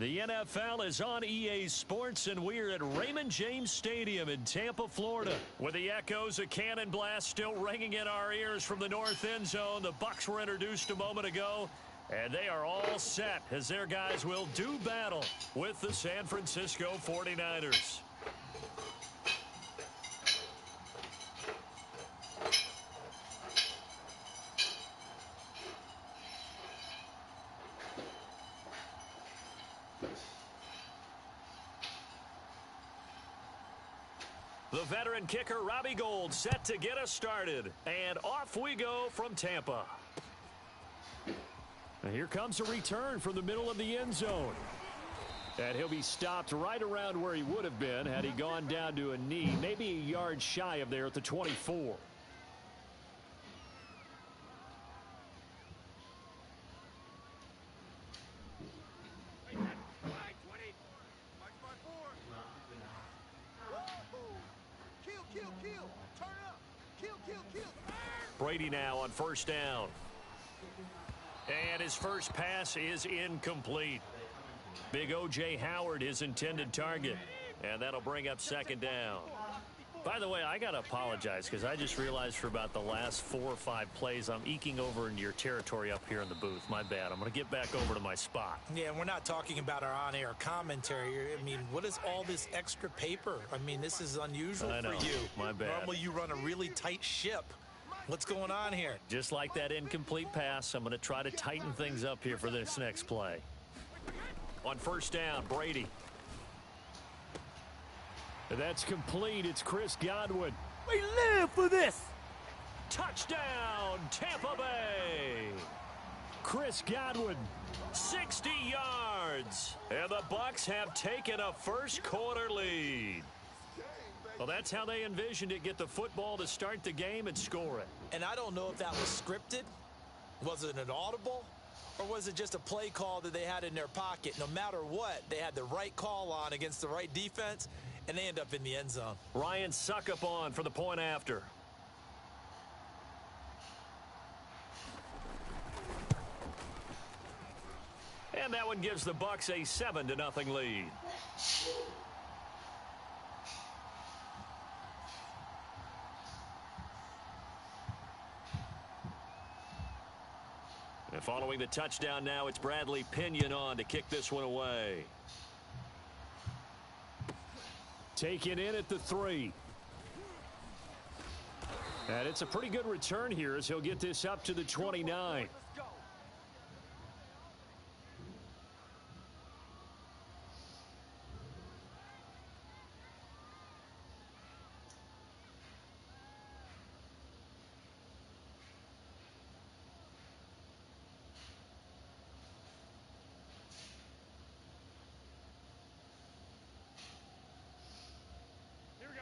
The NFL is on EA Sports, and we're at Raymond James Stadium in Tampa, Florida. With the echoes of cannon blast still ringing in our ears from the north end zone, the Bucs were introduced a moment ago, and they are all set as their guys will do battle with the San Francisco 49ers. The veteran kicker, Robbie Gould, set to get us started. And off we go from Tampa. And here comes a return from the middle of the end zone. And he'll be stopped right around where he would have been had he gone down to a knee, maybe a yard shy of there at the 24. Brady now on first down. And his first pass is incomplete. Big O.J. Howard, his intended target. And that'll bring up second down. By the way, I got to apologize because I just realized for about the last 4 or 5 plays, I'm eking over into your territory up here in the booth. My bad. I'm going to get back over to my spot. Yeah, we're not talking about our on-air commentary. I mean, what is all this extra paper? I mean, this is unusual for you. My bad. Normally you run a really tight ship. What's going on here? Just like that incomplete pass, I'm going to try to tighten things up here for this next play. On first down, Brady. That's complete. It's Chris Godwin. We live for this. Touchdown, Tampa Bay. Chris Godwin, 60 yards. And the Bucs have taken a first quarter lead. Well, that's how they envisioned it. Get the football to start the game and score it. And I don't know if that was scripted. Was it an audible? Or was it just a play call that they had in their pocket? No matter what, they had the right call on against the right defense, and they end up in the end zone. Ryan Suckup on for the point after. And that one gives the Bucs a 7-0 lead. And following the touchdown now, it's Bradley Pinion on to kick this one away. Taken in at the 3. And it's a pretty good return here as he'll get this up to the 29.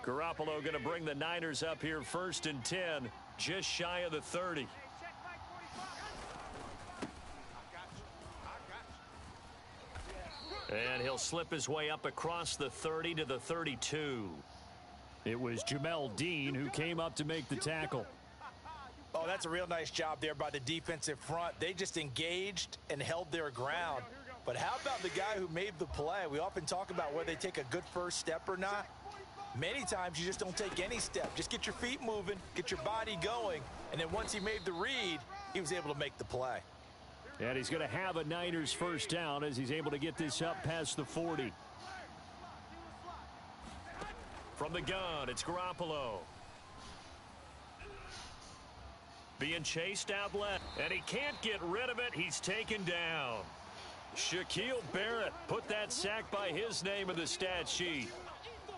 Garoppolo going to bring the Niners up here first and 10, just shy of the 30. And he'll slip his way up across the 30 to the 32. It was Jamel Dean who came up to make the tackle. Oh, that's a real nice job there by the defensive front. They just engaged and held their ground. But how about the guy who made the play? We often talk about whether they take a good first step or not. Many times you just don't take any step. Just get your feet moving, get your body going, and then once he made the read, he was able to make the play. And he's going to have a Niners first down as he's able to get this up past the 40. From the gun, it's Garoppolo. Being chased out left, and he can't get rid of it. He's taken down. Shaquille Barrett put that sack by his name in the stat sheet.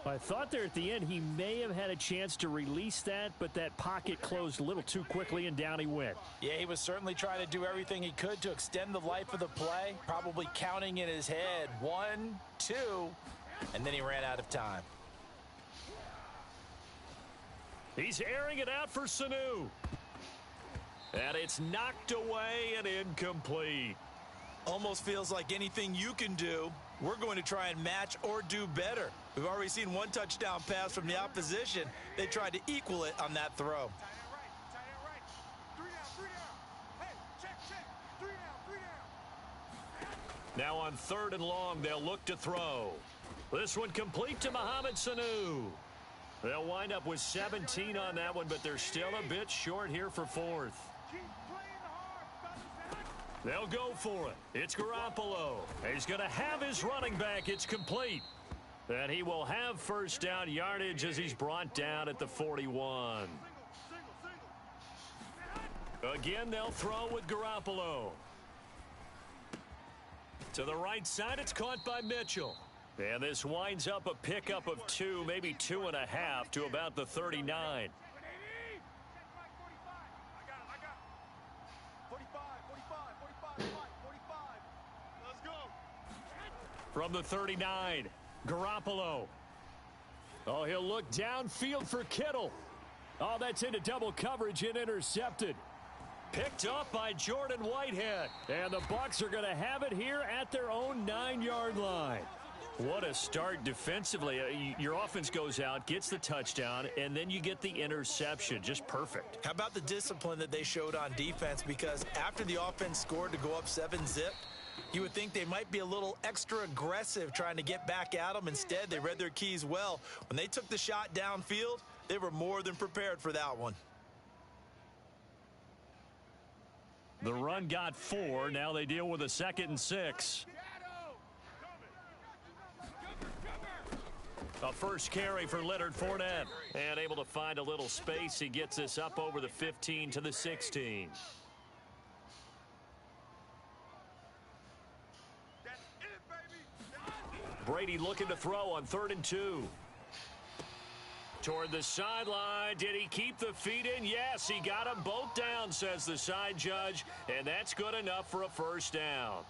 I thought there at the end he may have had a chance to release that, but that pocket closed a little too quickly, and down he went. Yeah, he was certainly trying to do everything he could to extend the life of the play, probably counting in his head 1, 2, and then he ran out of time. He's airing it out for Sanu. And it's knocked away and incomplete. Almost feels like anything you can do, we're going to try and match or do better. We've already seen one touchdown pass from the opposition. They tried to equal it on that throw. Now on 3rd and long, they'll look to throw. This one complete to Mohamed Sanu. They'll wind up with 17 on that one, but they're still a bit short here for 4th. They'll go for it. It's Garoppolo. He's going to have his running back. It's complete. And he will have first down yardage as he's brought down at the 41. Again, they'll throw with Garoppolo. To the right side, it's caught by Mitchell. And this winds up a pickup of 2, maybe 2.5 to about the 39. From the 39, Garoppolo. Oh, he'll look downfield for Kittle. Oh, that's into double coverage and intercepted. Picked up by Jordan Whitehead. And the Bucs are going to have it here at their own 9-yard line. What a start defensively. Your offense goes out, gets the touchdown, and then you get the interception. Just perfect. How about the discipline that they showed on defense? Because after the offense scored to go up 7-zip, you would think they might be a little extra aggressive trying to get back at them. Instead, they read their keys well. When they took the shot downfield, they were more than prepared for that one. The run got 4. Now they deal with a 2nd and 6. A first carry for Leonard Fournette. And able to find a little space. He gets this up over the 15 to the 16. Brady looking to throw on 3rd and 2. Toward the sideline. Did he keep the feet in? Yes, he got them both down, says the side judge. And that's good enough for a first down.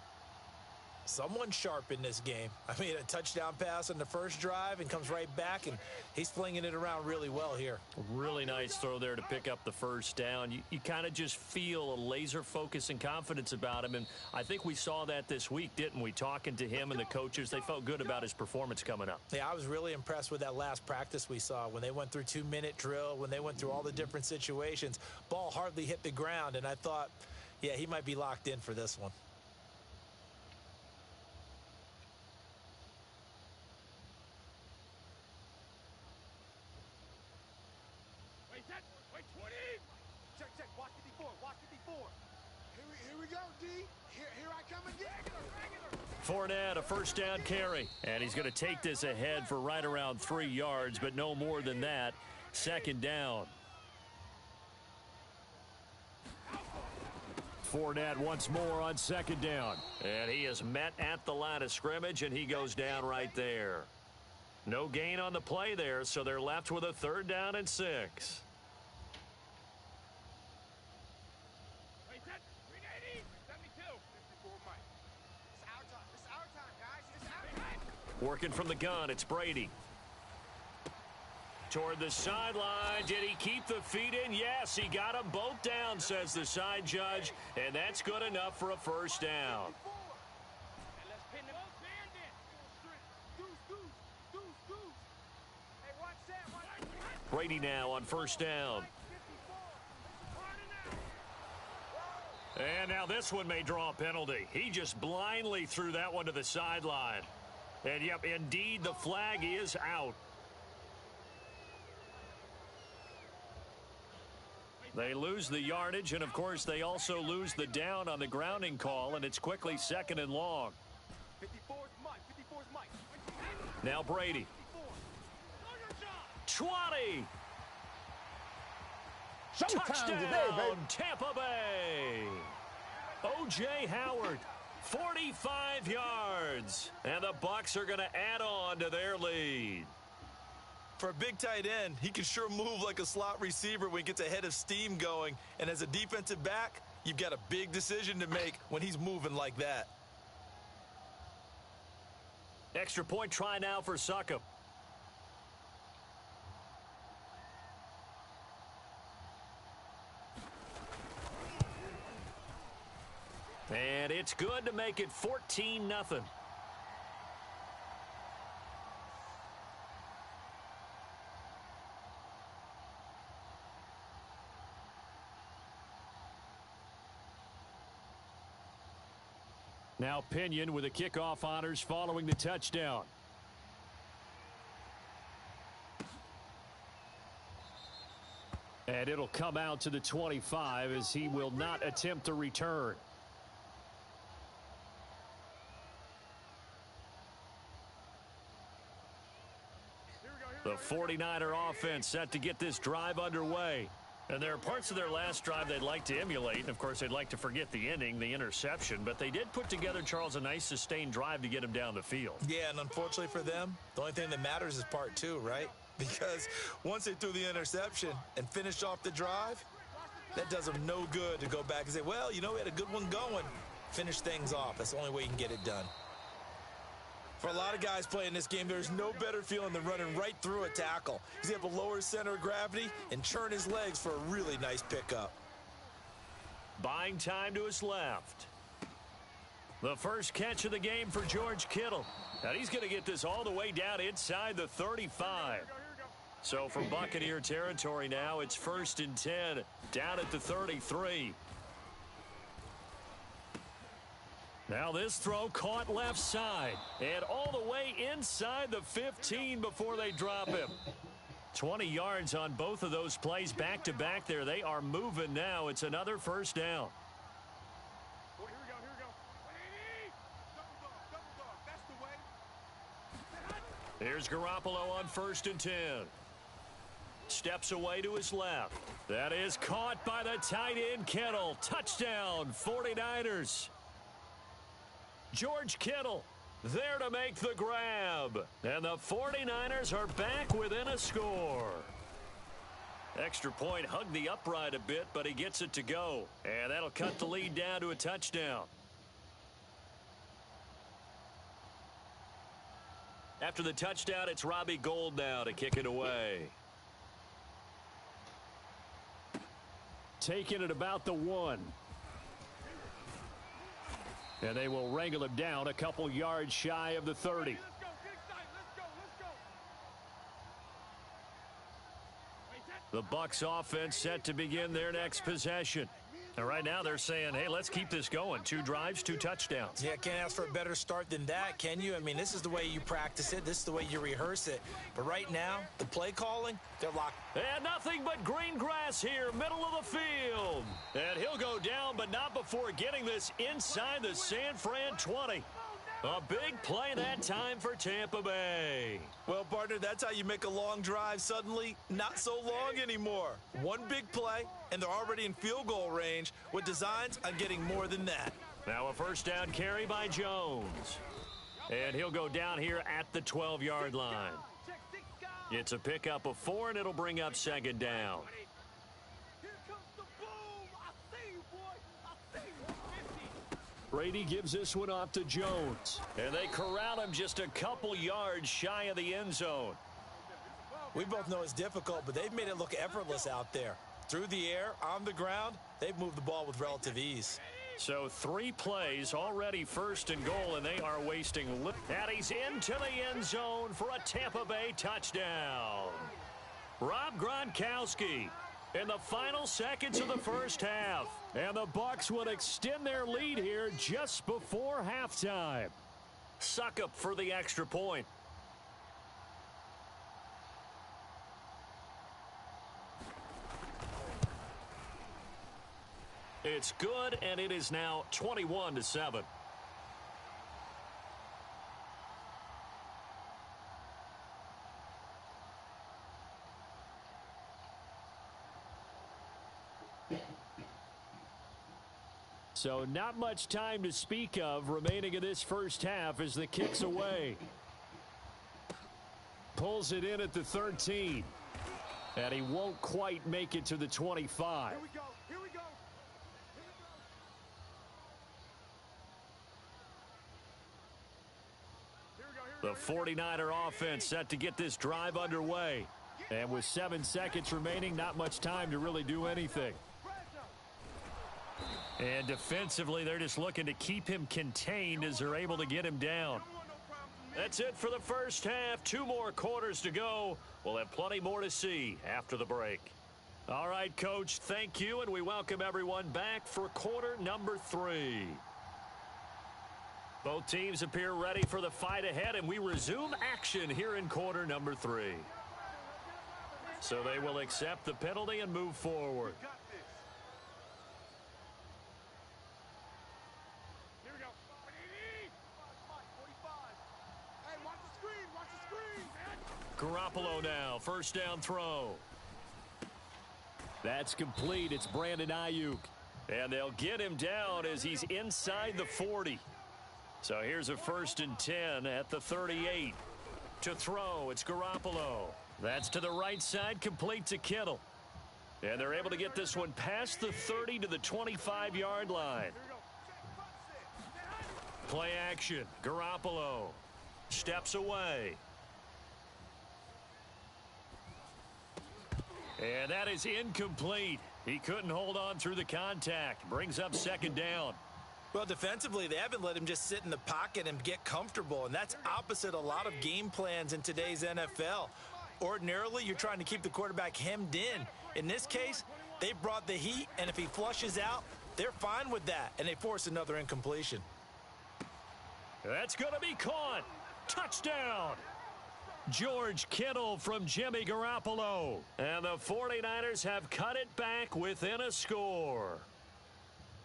Someone sharp in this game. I mean, a touchdown pass on the first drive and comes right back, and he's flinging it around really well here. Really nice throw there to pick up the first down. You kind of just feel a laser focus and confidence about him, and I think we saw that this week, didn't we? Talking to him and the coaches, they felt good about his performance coming up. Yeah, I was really impressed with that last practice we saw when they went through 2-minute drill, when they went through all the different situations. Ball hardly hit the ground, and I thought, yeah, he might be locked in for this one. Fournette, a first down carry. And he's going to take this ahead for right around 3 yards, but no more than that. 2nd down. Fournette once more on 2nd down. And he is met at the line of scrimmage, and he goes down right there. No gain on the play there, so they're left with a 3rd down and 6. Working from the gun, it's Brady. Toward the sideline. Did he keep the feet in? Yes, he got them both down, says the side judge. And that's good enough for a first down. Brady now on first down. And now this one may draw a penalty. He just blindly threw that one to the sideline. And, yep, indeed, the flag is out. They lose the yardage, and, of course, they also lose the down on the grounding call, and it's quickly 2nd and long. Now Brady. 20. Touchdown, today, baby. Tampa Bay. O.J. Howard. 45 yards. And the Bucs are going to add on to their lead. For a big tight end, he can sure move like a slot receiver when he gets a head of steam going. And as a defensive back, you've got a big decision to make when he's moving like that. Extra point try now for Succop. And it's good to make it 14-0. Now Pinion with the kickoff honors following the touchdown. And it'll come out to the 25 as he will not attempt to return. The 49er offense set to get this drive underway. And there are parts of their last drive they'd like to emulate. And, of course, they'd like to forget the ending, the interception. But they did put together, Charles, a nice sustained drive to get him down the field. Yeah, and unfortunately for them, the only thing that matters is part two, right? Because once they threw the interception and finished off the drive, that does them no good to go back and say, well, you know, we had a good one going. Finish things off. That's the only way you can get it done. For a lot of guys playing this game, there's no better feeling than running right through a tackle. He's able to lower his center of gravity and churn his legs for a really nice pickup. Buying time to his left. The first catch of the game for George Kittle. And he's going to get this all the way down inside the 35. So from Buccaneer territory now, it's 1st and 10 down at the 33. Now this throw caught left side and all the way inside the 15 before they drop him. 20 yards on both of those plays back to back there. They are moving now. It's another first down. Here's Garoppolo on 1st and 10. Steps away to his left. That is caught by the tight end Kittle. Touchdown 49ers. George Kittle there to make the grab. And the 49ers are back within a score. Extra point hugged the upright a bit, but he gets it to go. And that'll cut the lead down to a touchdown. After the touchdown, it's Robbie Gould now to kick it away. Taking it about the 1. And they will wrangle him down a couple yards shy of the 30. The Bucs offense set to begin their next possession. And right now they're saying, hey, let's keep this going. 2 drives, 2 touchdowns. Yeah, can't ask for a better start than that, can you? I mean, this is the way you practice it. This is the way you rehearse it. But right now, the play calling, they're locked. And nothing but green grass here, middle of the field. And he'll go down, but not before getting this inside the San Fran 20. A big play that time for Tampa Bay. Well, partner, that's how you make a long drive suddenly not so long anymore. One big play, and they're already in field goal range with designs on getting more than that. Now a first down carry by Jones. And he'll go down here at the 12-yard line. It's a pickup of 4, and it'll bring up 2nd down. Brady gives this one off to Jones. And they corral him just a couple yards shy of the end zone. We both know it's difficult, but they've made it look effortless out there. Through the air, on the ground, they've moved the ball with relative ease. So 3 plays already 1st and goal, and they are wasting. And he's into the end zone for a Tampa Bay touchdown. Rob Gronkowski in the final seconds of the first half. And the Bucs would extend their lead here just before halftime. Suck up for the extra point. It's good, and it is now 21-7. So not much time to speak of remaining in this first half as the kick's away. Pulls it in at the 13. And he won't quite make it to the 25. Here we go. Here we go. The 49er offense set to get this drive underway. And with 7 seconds remaining, not much time to really do anything. And defensively, they're just looking to keep him contained as they're able to get him down. That's it for the first half. 2 more quarters to go. We'll have plenty more to see after the break. All right, Coach, thank you, and we welcome everyone back for quarter number 3. Both teams appear ready for the fight ahead, and we resume action here in quarter number 3. So they will accept the penalty and move forward. Garoppolo now, first down throw. That's complete. It's Brandon Ayuk. And they'll get him down as he's inside the 40. So here's a 1st and 10 at the 38. To throw, it's Garoppolo. That's to the right side, complete to Kittle. And they're able to get this one past the 30 to the 25-yard line. Play action. Garoppolo steps away. And that is incomplete. He couldn't hold on through the contact. Brings up 2nd down. Well, defensively, they haven't let him just sit in the pocket and get comfortable, and that's opposite a lot of game plans in today's NFL. Ordinarily, you're trying to keep the quarterback hemmed in. In this case, they brought the heat, and if he flushes out, they're fine with that, and they force another incompletion. That's going to be caught. Touchdown. George Kittle from Jimmy Garoppolo. And the 49ers have cut it back within a score.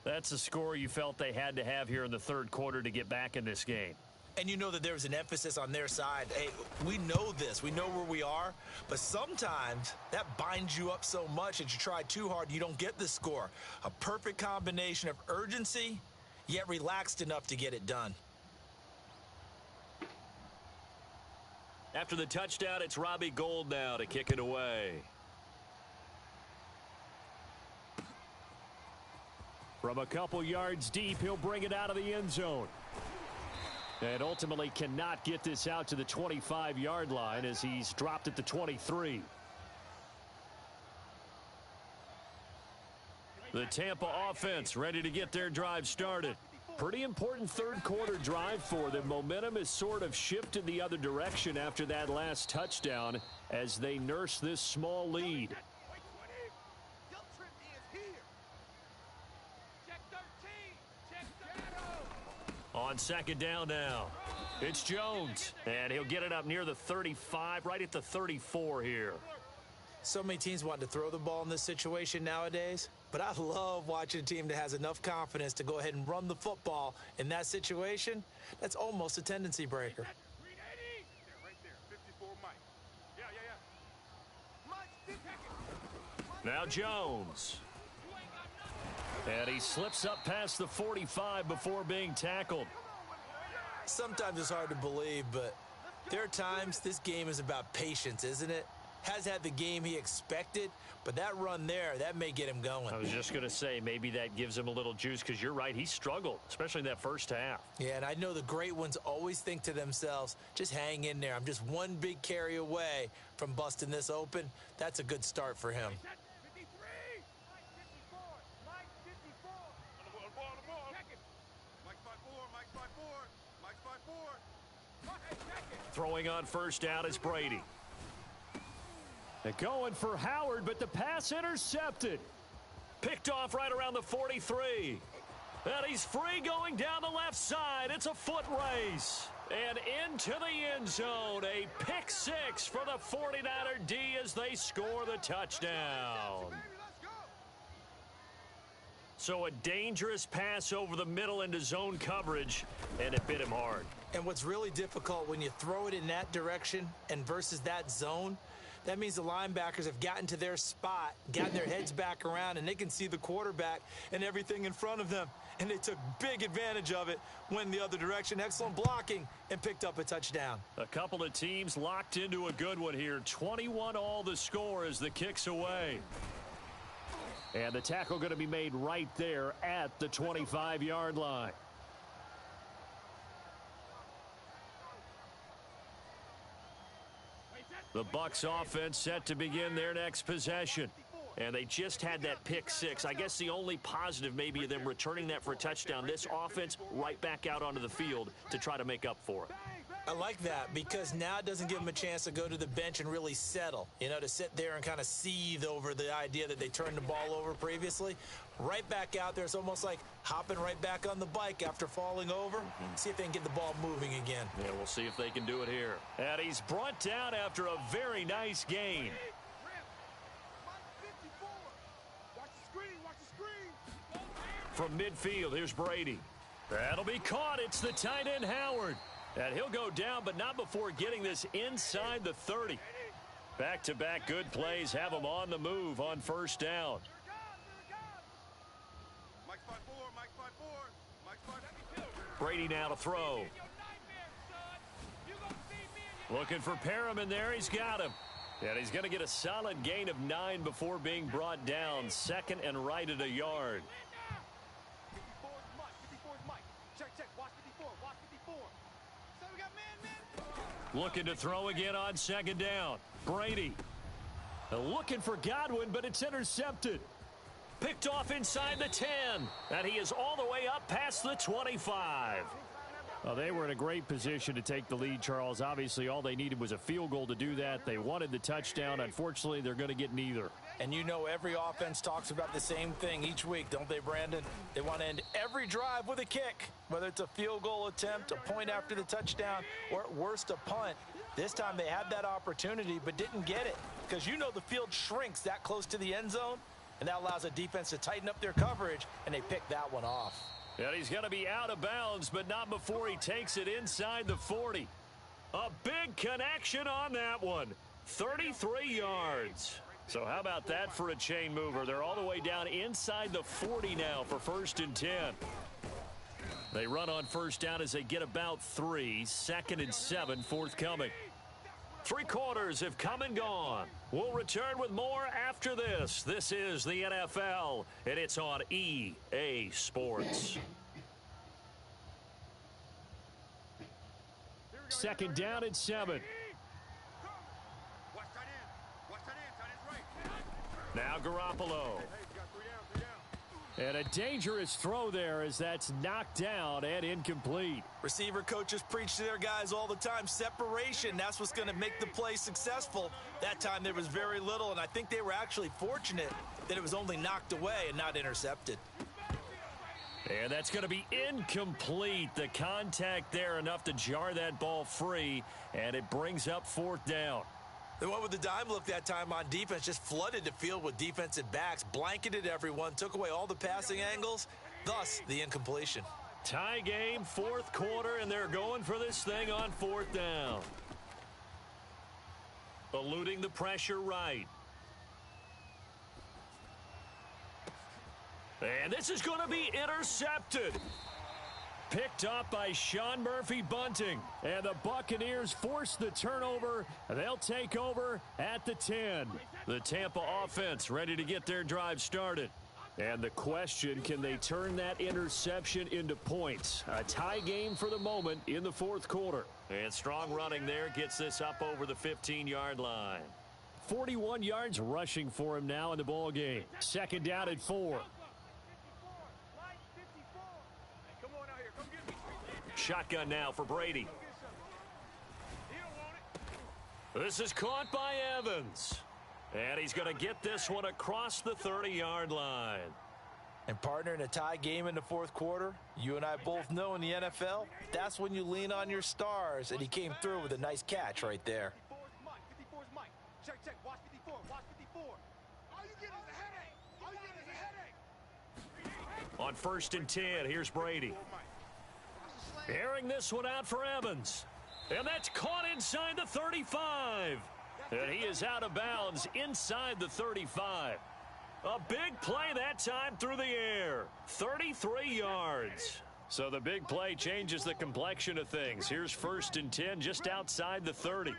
That's a score you felt they had to have here in the 3rd quarter to get back in this game. And you know that there was an emphasis on their side. Hey, we know this. We know where we are. But sometimes that binds you up so much that you try too hard, you don't get the score. A perfect combination of urgency, yet relaxed enough to get it done. After the touchdown, it's Robbie Gould now to kick it away. From a couple yards deep, he'll bring it out of the end zone. And ultimately cannot get this out to the 25-yard line as he's dropped at the 23. The Tampa offense ready to get their drive started. Pretty important 3rd quarter drive for them. Momentum has sort of shifted the other direction after that last touchdown as they nurse this small lead. On 2nd down now, it's Jones, and he'll get it up near the 35, right at the 34 here. So many teams want to throw the ball in this situation nowadays, but I love watching a team that has enough confidence to go ahead and run the football in that situation. That's almost a tendency breaker. Now Jones. And he slips up past the 45 before being tackled. Sometimes it's hard to believe, but there are times this game is about patience, isn't it? Has had the game he expected, but that run there, that may get him going. I was just going to say, maybe that gives him a little juice because you're right, he struggled, especially in that first half. Yeah, and I know the great ones always think to themselves, just hang in there. I'm just one big carry away from busting this open. That's a good start for him. Throwing on 1st down is Brady. They're going for Howard, but the pass intercepted. Picked off right around the 43. And he's free going down the left side. It's a foot race. And into the end zone. A pick 6 for the 49er D as they score the touchdown. So a dangerous pass over the middle into zone coverage, and it bit him hard. And what's really difficult when you throw it in that direction and versus that zone, that means the linebackers have gotten to their spot, gotten their heads back around, and they can see the quarterback and everything in front of them. And they took big advantage of it, went the other direction. Excellent blocking and picked up a touchdown. A couple of teams locked into a good one here. 21-all the score as the kick's away. And the tackle going to be made right there at the 25-yard line. The Bucs offense set to begin their next possession. And they just had that pick 6. I guess the only positive maybe of them returning that for a touchdown. This offense right back out onto the field to try to make up for it. I like that because now it doesn't give them a chance to go to the bench and really settle, to sit there and kind of seethe over the idea that they turned the ball over previously. Right back out there. It's almost like hopping right back on the bike after falling over. See if they can get the ball moving again. Yeah, we'll see if they can do it here. And he's brought down after a very nice gain. From midfield, here's Brady. That'll be caught. It's the tight end, Howard. And he'll go down, but not before getting this inside the 30. Back-to-back good plays have him on the move on first down. Brady now to throw. Looking for Perriman there. He's got him. And he's going to get a solid gain of 9 before being brought down. Second and right at a yard. Looking to throw again on second down. Brady. Looking for Godwin, but it's intercepted. Picked off inside the 10. And he is all the way up past the 25. Well, they were in a great position to take the lead, Charles. Obviously, all they needed was a field goal to do that. They wanted the touchdown. Unfortunately, they're going to get neither. And every offense talks about the same thing each week, don't they, Brandon? They want to end every drive with a kick, whether it's a field goal attempt, a point after the touchdown, or at worst, a punt. This time they had that opportunity but didn't get it because the field shrinks that close to the end zone, and that allows a defense to tighten up their coverage, and they pick that one off. And he's going to be out of bounds, but not before he takes it inside the 40. A big connection on that one. 33 yards. So how about that for a chain mover? They're all the way down inside the 40 now for 1st and 10. They run on first down as they get about 3. 2nd and 7 forthcoming. 3 quarters have come and gone. We'll return with more after this. This is the NFL, and it's on EA Sports. Second down and 7. Now Garoppolo. And a dangerous throw there as that's knocked down and incomplete. Receiver coaches preach to their guys all the time. Separation, that's what's going to make the play successful. That time there was very little, and I think they were actually fortunate that it was only knocked away and not intercepted. And that's going to be incomplete. The contact there enough to jar that ball free, and it brings up 4th down. They went with the dime look that time on defense, just flooded the field with defensive backs, blanketed everyone, took away all the passing angles, thus the incompletion. Tie game, 4th quarter, and they're going for this thing on 4th down. Eluding the pressure right. And this is going to be intercepted. Picked up by Sean Murphy-Bunting. And the Buccaneers force the turnover. They'll take over at the 10. The Tampa offense ready to get their drive started. And the question, can they turn that interception into points? A tie game for the moment in the 4th quarter. And strong running there gets this up over the 15-yard line. 41 yards rushing for him now in the ball game. 2nd down and 4. Shotgun now for Brady. This is caught by Evans. And he's going to get this one across the 30-yard line. And partner, in a tie game in the 4th quarter, you and I both know in the NFL, that's when you lean on your stars. And he came through with a nice catch right there. On 1st and 10, here's Brady. Airing this one out for Evans. And that's caught inside the 35. And he is out of bounds inside the 35. A big play that time through the air. 33 yards. So the big play changes the complexion of things. Here's 1st and 10 just outside the 30.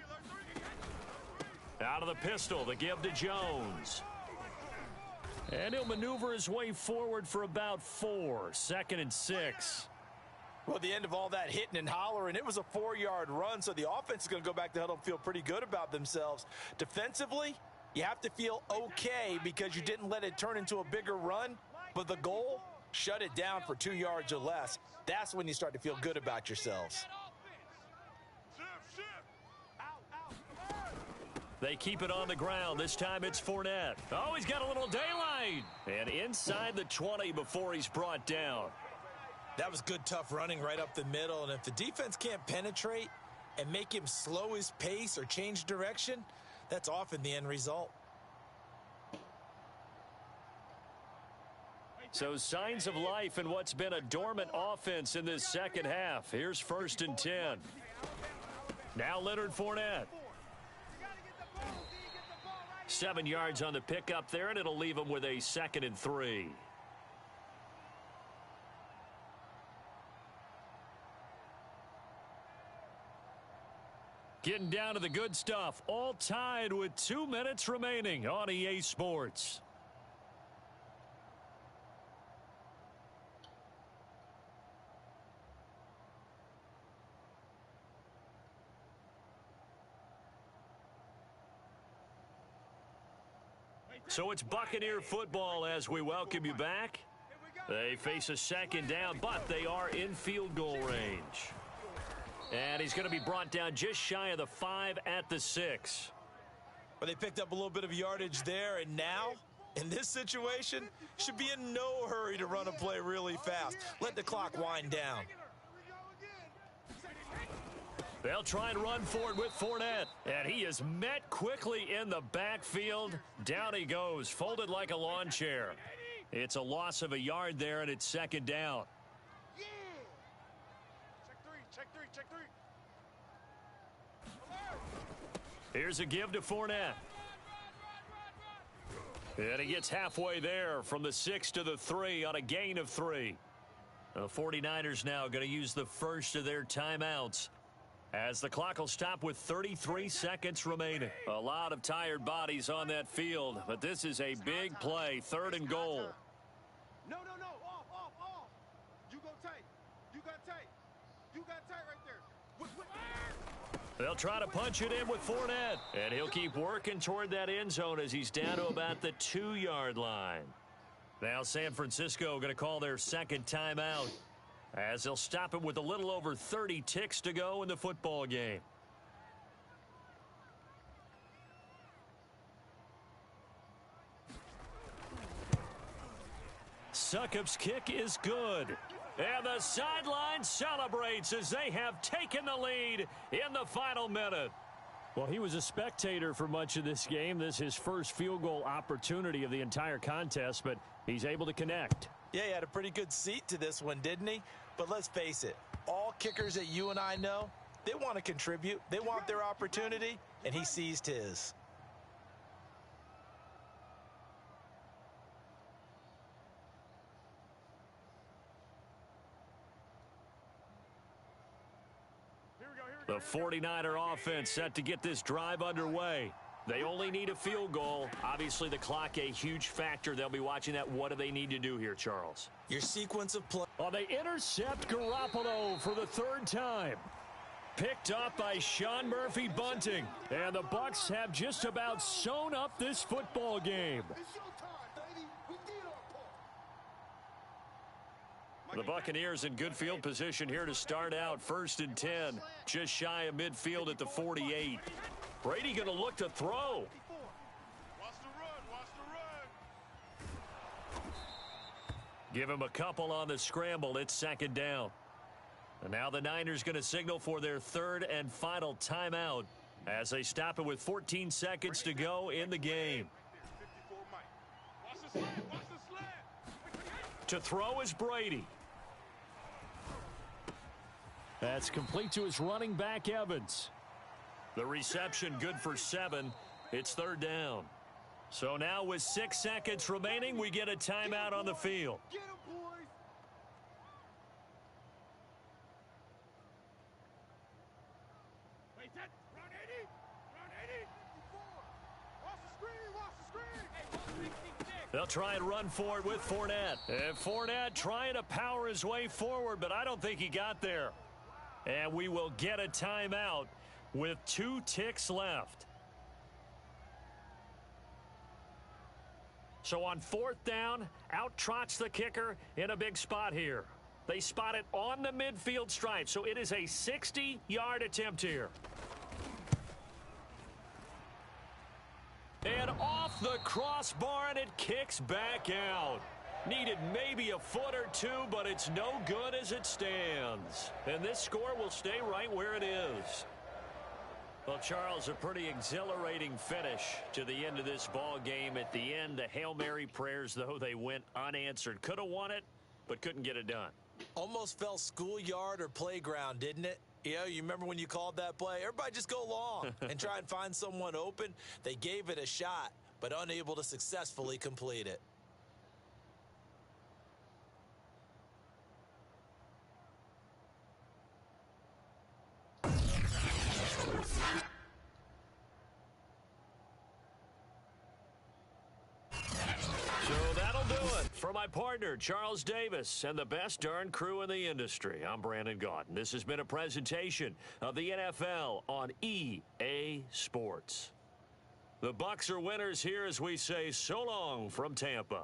Out of the pistol, the give to Jones. And he'll maneuver his way forward for about 4. 2nd and 6. Well, at the end of all that hitting and hollering, it was a 4-yard run, so the offense is going to go back to huddle and feel pretty good about themselves. Defensively, you have to feel okay because you didn't let it turn into a bigger run, but the goal, shut it down for 2 yards or less. That's when you start to feel good about yourselves. They keep it on the ground. This time it's Fournette. Oh, he's got a little daylight. And inside the 20 before he's brought down. That was good, tough running right up the middle. And if the defense can't penetrate and make him slow his pace or change direction, that's often the end result. So signs of life in what's been a dormant offense in this second half. Here's 1st and 10. Now Leonard Fournette. 7 yards on the pickup there, and it'll leave him with a 2nd and 3. Getting down to the good stuff. All tied with 2 minutes remaining on EA Sports. So it's Buccaneer football as we welcome you back. They face a 2nd down, but they are in field goal range. And he's going to be brought down just shy of the 5 at the 6. Well, they picked up a little bit of yardage there, and now, in this situation, should be in no hurry to run a play really fast. Let the clock wind down. They'll try and run for it with Fournette. And he is met quickly in the backfield. Down he goes, folded like a lawn chair. It's a loss of a yard there, and it's 2nd down. Check three. Here's a give to Fournette. And he gets halfway there from the 6 to the 3 on a gain of 3. The 49ers now going to use the first of their timeouts, as the clock will stop with 33 seconds remaining. A lot of tired bodies on that field, but this is a big play. 3rd and goal. No. Off. You go tight. You got tight. You got tight right there. They'll try to punch it in with Fournette. And he'll keep working toward that end zone as he's down to about the 2-yard line. Now San Francisco going to call their 2nd timeout, as they'll stop it with a little over 30 ticks to go in the football game. Succop's kick is good. And the sideline celebrates as they have taken the lead in the final minute. Well, he was a spectator for much of this game. This is his first field goal opportunity of the entire contest, but he's able to connect. Yeah, he had a pretty good seat to this one, didn't he? But let's face it, all kickers that you and I know, they want to contribute. They want their opportunity, and he seized his. The 49er offense set to get this drive underway. They only need a field goal. Obviously, the clock a huge factor. They'll be watching that. What do they need to do here, Charles? Your sequence of play. Well, they intercept Garoppolo for the 3rd time. Picked up by Sean Murphy Bunting. And the Bucs have just about sewn up this football game. The Buccaneers in good field position here to start out. 1st and 10. Just shy of midfield at the 48. Brady going to look to throw. Watch the run. Give him a couple on the scramble. It's 2nd down. And now the Niners going to signal for their 3rd and final timeout as they stop it with 14 seconds to go in the game. Watch the slant. To throw is Brady. That's complete to his running back, Evans. The reception good for 7. It's 3rd down. So now with 6 seconds remaining, we get a timeout on the field. Get him, boys. Wait, run 80. Watch the screen. They'll try and run for it with Fournette. And Fournette trying to power his way forward, but I don't think he got there. And we will get a timeout with 2 ticks left. So on 4th down, out trots the kicker in a big spot here. They spot it on the midfield stripe, so it is a 60-yard attempt here. the crossbar, and it kicks back out. Needed maybe a foot or two, but it's no good as it stands. And this score will stay right where it is. Well, Charles, a pretty exhilarating finish to the end of this ball game. At the end, the Hail Mary prayers, though, they went unanswered. Could have won it, but couldn't get it done. Almost felt schoolyard or playground, didn't it? Yeah, you remember when you called that play? Everybody just go long and try and find someone open. They gave it a shot, but unable to successfully complete it. So that'll do it for my partner, Charles Davis, and the best darn crew in the industry. I'm Brandon Gaudin. This has been a presentation of the NFL on EA Sports. The Bucs are winners here as we say so long from Tampa.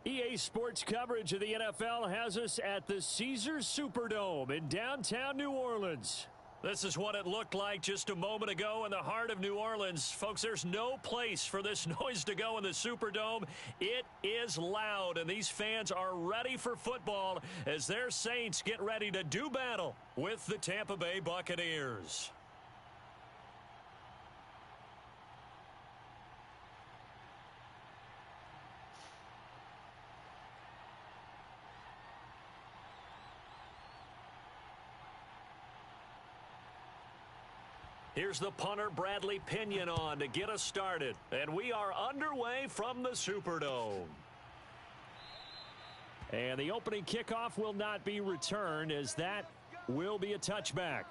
EA Sports coverage of the NFL has us at the Caesars Superdome in downtown New Orleans. This is what it looked like just a moment ago in the heart of New Orleans. Folks, there's no place for this noise to go in the Superdome. It is loud, and these fans are ready for football as their Saints get ready to do battle with the Tampa Bay Buccaneers. Here's the punter, Bradley Pinion, on to get us started. And we are underway from the Superdome. And the opening kickoff will not be returned, as that will be a touchback.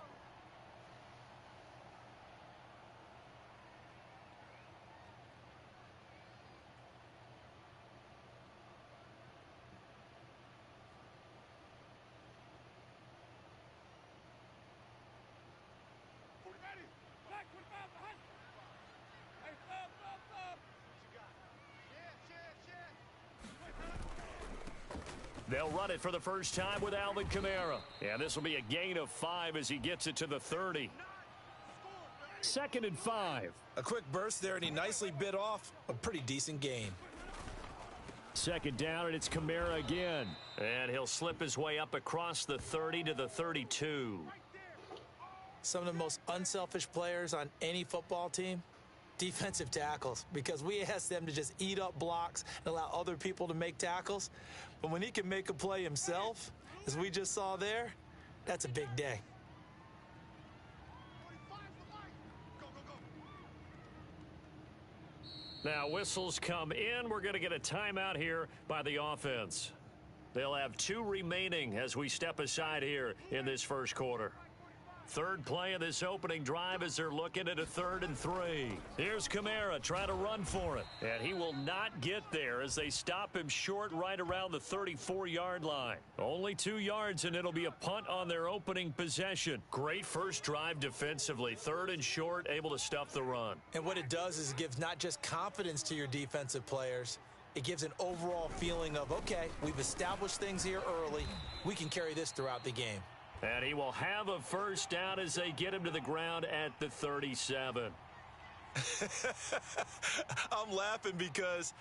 They'll run it for the first time with Alvin Kamara. And this will be a gain of 5 as he gets it to the 30. 2nd and 5. A quick burst there, and he nicely bit off a pretty decent gain. 2nd down, and it's Kamara again. And he'll slip his way up across the 30 to the 32. Some of the most unselfish players on any football team, defensive tackles, because we ask them to just eat up blocks and allow other people to make tackles. But when he can make a play himself, as we just saw there, that's a big day. Now whistles come in. We're going to get a timeout here by the offense. They'll have 2 remaining as we step aside here in this first quarter. Third play of this opening drive as they're looking at a 3rd and 3. Here's Kamara trying to run for it. And he will not get there as they stop him short right around the 34-yard line. Only 2 yards, and it'll be a punt on their opening possession. Great first drive defensively. 3rd and short, able to stuff the run. And what it does is it gives not just confidence to your defensive players, it gives an overall feeling of, okay, we've established things here early. We can carry this throughout the game. And he will have a first down as they get him to the ground at the 37. I'm laughing because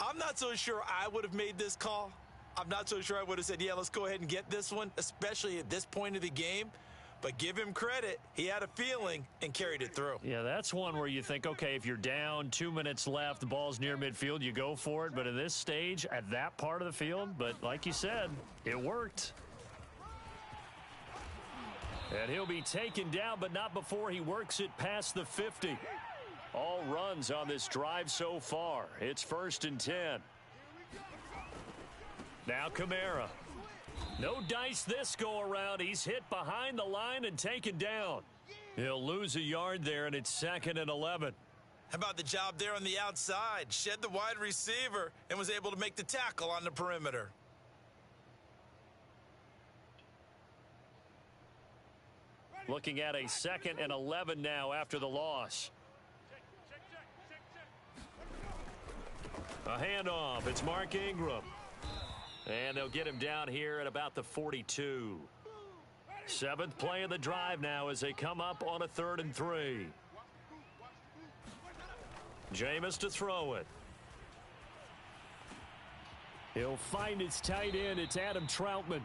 I'm not so sure I would have made this call. I'm not so sure I would have said, yeah, let's go ahead and get this one, especially at this point of the game. But give him credit. He had a feeling and carried it through. Yeah, that's one where you think, okay, if you're down, 2 minutes left, the ball's near midfield, you go for it. But at this stage, at that part of the field, but like you said, it worked. And he'll be taken down, but not before he works it past the 50. All runs on this drive so far. It's 1st and 10. Now Kamara. No dice this go around. He's hit behind the line and taken down. He'll lose a yard there, and it's 2nd and 11. How about the job there on the outside? Shed the wide receiver and was able to make the tackle on the perimeter. Looking at a 2nd and 11 now after the loss. A handoff. It's Mark Ingram. And they'll get him down here at about the 42. 7th play of the drive now as they come up on a 3rd and 3. Jameis to throw it. He'll find his tight end. It's Adam Troutman.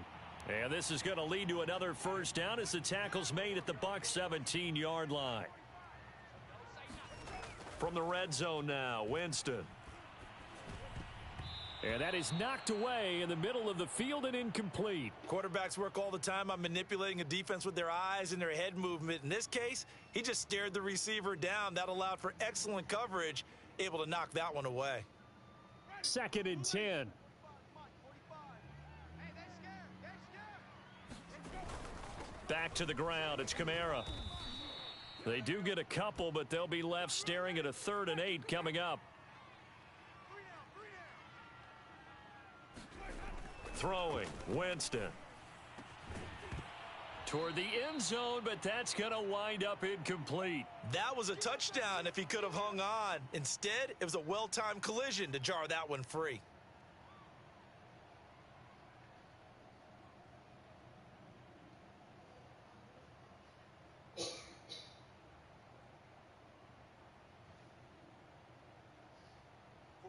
And this is going to lead to another first down as the tackle's made at the Bucs 17-yard line. From the red zone now, Winston. And that is knocked away in the middle of the field and incomplete. Quarterbacks work all the time on manipulating a defense with their eyes and their head movement. In this case, he just stared the receiver down. That allowed for excellent coverage, able to knock that one away. 2nd and 10. Back to the ground. It's Kamara. They do get a couple, but they'll be left staring at a 3rd and 8 coming up. Throwing, Winston. Toward the end zone, but that's going to wind up incomplete. That was a touchdown if he could have hung on. Instead, it was a well-timed collision to jar that one free.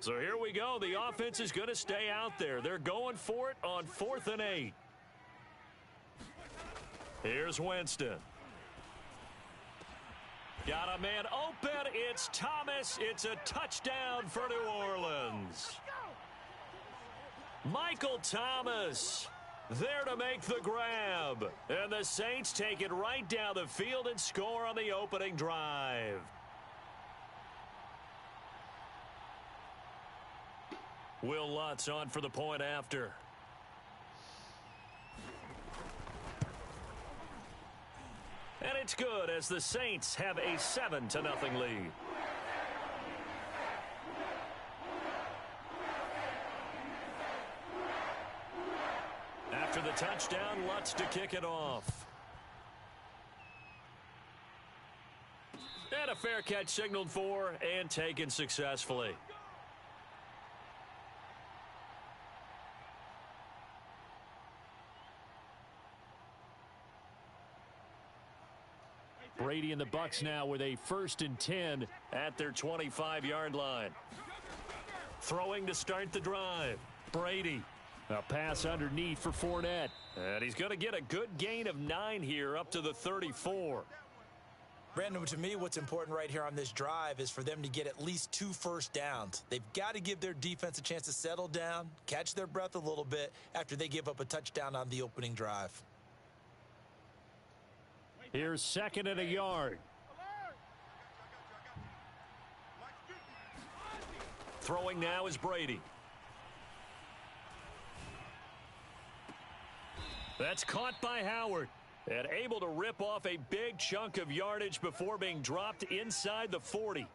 So here we go. The offense is going to stay out there. They're going for it on 4th and 8. Here's Winston. Got a man open. It's Thomas. It's a touchdown for New Orleans. Michael Thomas there to make the grab. And the Saints take it right down the field and score on the opening drive. Will Lutz on for the point after. And it's good as the Saints have a 7-0 lead. After the touchdown, Lutz to kick it off. And a fair catch signaled for and taken successfully. Brady and the Bucs now with a 1st and 10 at their 25-yard line. Throwing to start the drive. Brady. A pass underneath for Fournette. And he's going to get a good gain of 9 here up to the 34. Brandon, to me, what's important right here on this drive is for them to get at least 2 first downs. They've got to give their defense a chance to settle down, catch their breath a little bit after they give up a touchdown on the opening drive. Here's 2nd and a yard. Throwing now is Brady. That's caught by Howard. And able to rip off a big chunk of yardage before being dropped inside the 40.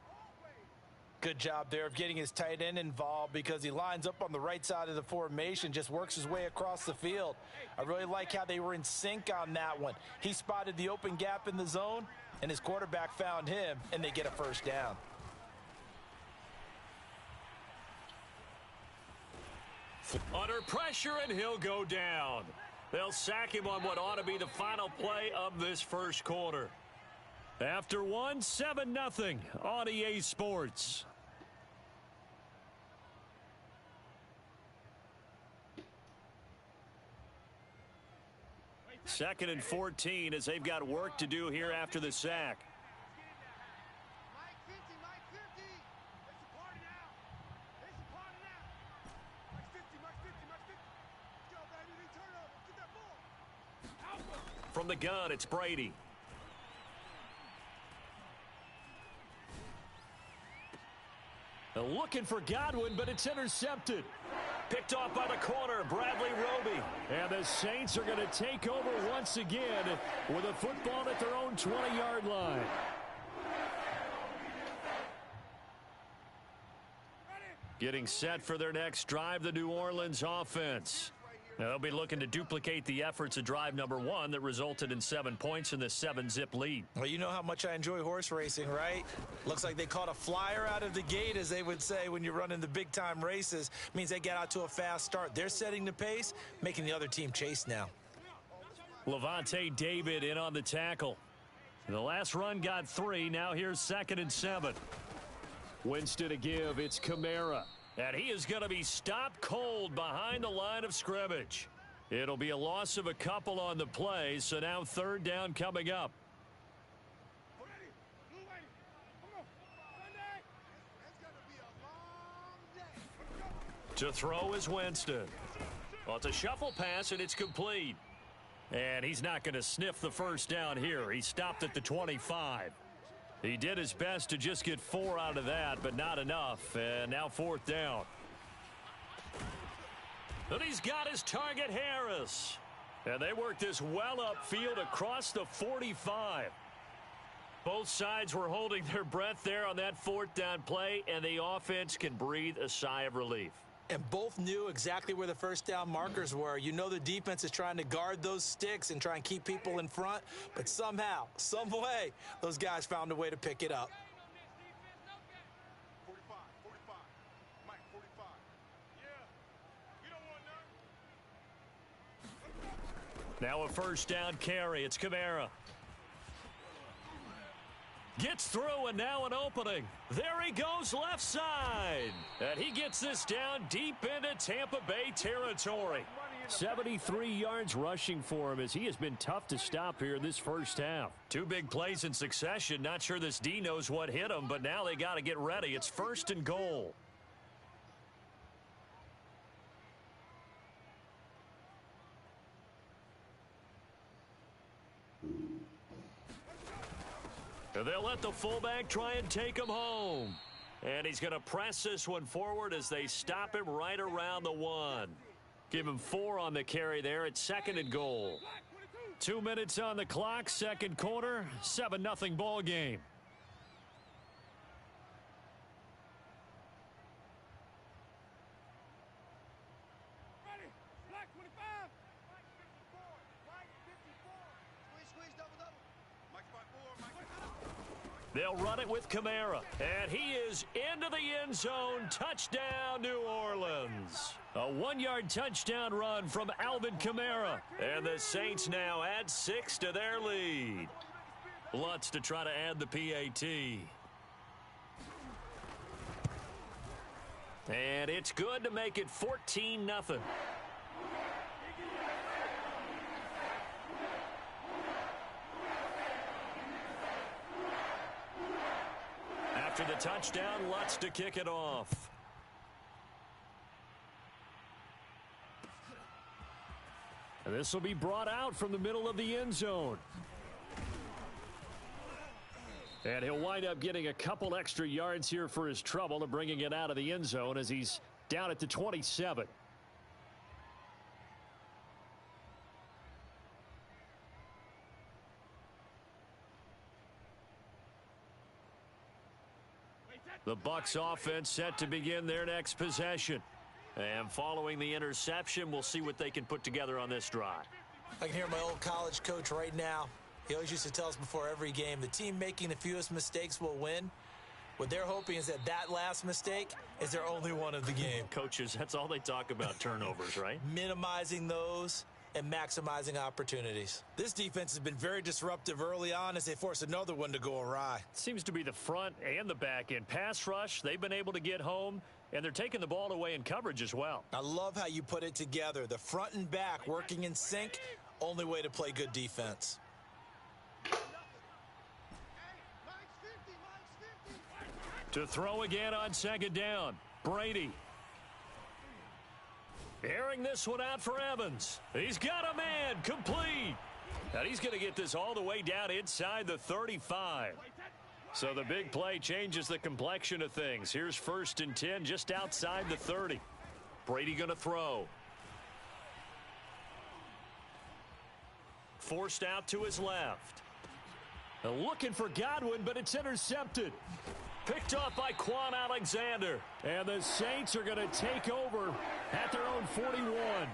Good job there of getting his tight end involved because he lines up on the right side of the formation, just works his way across the field. I really like how they were in sync on that one. He spotted the open gap in the zone, and his quarterback found him, and they get a first down. Under pressure, and he'll go down. They'll sack him on what ought to be the final play of this first quarter. After 1, 7-0 on EA Sports. Second and 14 as they've got work to do here after the sack. From the gun, it's Brady. They're looking for Godwin, but it's intercepted. Picked off by the corner, Bradley Roby. And the Saints are going to take over once again with a football at their own 20-yard line. Getting set for their next drive, the New Orleans offense. They'll be looking to duplicate the efforts of drive number 1 that resulted in 7 points in the 7-zip lead. Well, you know how much I enjoy horse racing, right? Looks like they caught a flyer out of the gate, as they would say when you're running the big-time races. Means they get out to a fast start. They're setting the pace, making the other team chase now. Levante David in on the tackle. The last run got 3. Now here's 2nd and 7. Winston to give. It's Kamara. And he is going to be stopped cold behind the line of scrimmage. It'll be a loss of a couple on the play, so now 3rd down coming up. To throw is Winston. Well, it's a shuffle pass, and it's complete. And he's not going to sniff the first down here. He stopped at the 25. He did his best to just get 4 out of that, but not enough. And now 4th down. And he's got his target, Harris. And they work this well upfield across the 45. Both sides were holding their breath there on that 4th down play, and the offense can breathe a sigh of relief. And both knew exactly where the first down markers were. You know the defense is trying to guard those sticks and try and keep people in front, but somehow, some way, those guys found a way to pick it up. 45, 45. Mike, 45. Yeah. You don't want none. Now a first down carry. It's Kamara. Gets through, and now an opening. There he goes left side. And he gets this down deep into Tampa Bay territory. 73 yards rushing for him as he has been tough to stop here in this first half. 2 big plays in succession. Not sure this D knows what hit him, but now they got to get ready. It's 1st and goal. They'll let the fullback try and take him home. And he's going to press this one forward as they stop him right around the 1. Give him 4 on the carry there at 2nd and goal. 2 minutes on the clock, 2nd quarter, 7-0 ball game. They'll run it with Kamara. And he is into the end zone. Touchdown, New Orleans. A 1-yard touchdown run from Alvin Kamara. And the Saints now add 6 to their lead. Lutz to try to add the PAT. And it's good to make it 14-0. After the touchdown, Lutz to kick it off. And this will be brought out from the middle of the end zone. And he'll wind up getting a couple extra yards here for his trouble and bringing it out of the end zone as he's down at the 27. The Bucs offense set to begin their next possession. And following the interception, we'll see what they can put together on this drive. I can hear my old college coach right now. He always used to tell us before every game, the team making the fewest mistakes will win. What they're hoping is that last mistake is their only one of the game. Coaches, that's all they talk about, turnovers, right? Minimizing those and maximizing opportunities. This defense has been very disruptive early on as they force another one to go awry. Seems to be the front and the back end. Pass rush, they've been able to get home, and they're taking the ball away in coverage as well. I love how you put it together. The front and back working in sync, only way to play good defense. To throw again on second down, Brady. Airing this one out for Evans. He's got a man, complete. And he's going to get this all the way down inside the 35. So the big play changes the complexion of things. Here's 1st and 10 just outside the 30. Brady going to throw. Forced out to his left. Looking for Godwin, but it's intercepted. Picked off by Quan Alexander. And the Saints are going to take over at their own 41.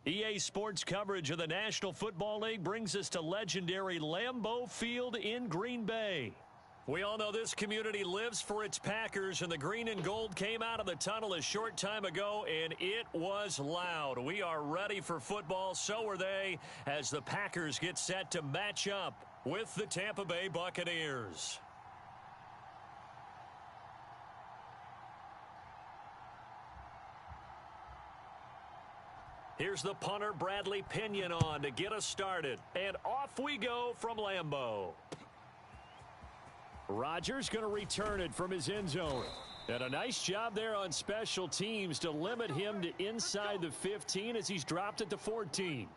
EA Sports coverage of the National Football League brings us to legendary Lambeau Field in Green Bay. We all know this community lives for its Packers, and the green and gold came out of the tunnel a short time ago, and it was loud. We are ready for football, so are they, as the Packers get set to match up with the Tampa Bay Buccaneers. Here's the punter, Bradley Pinion, on to get us started. And off we go from Lambeau. Rodgers going to return it from his end zone. And a nice job there on special teams to limit him to inside the 15 as he's dropped it to 14.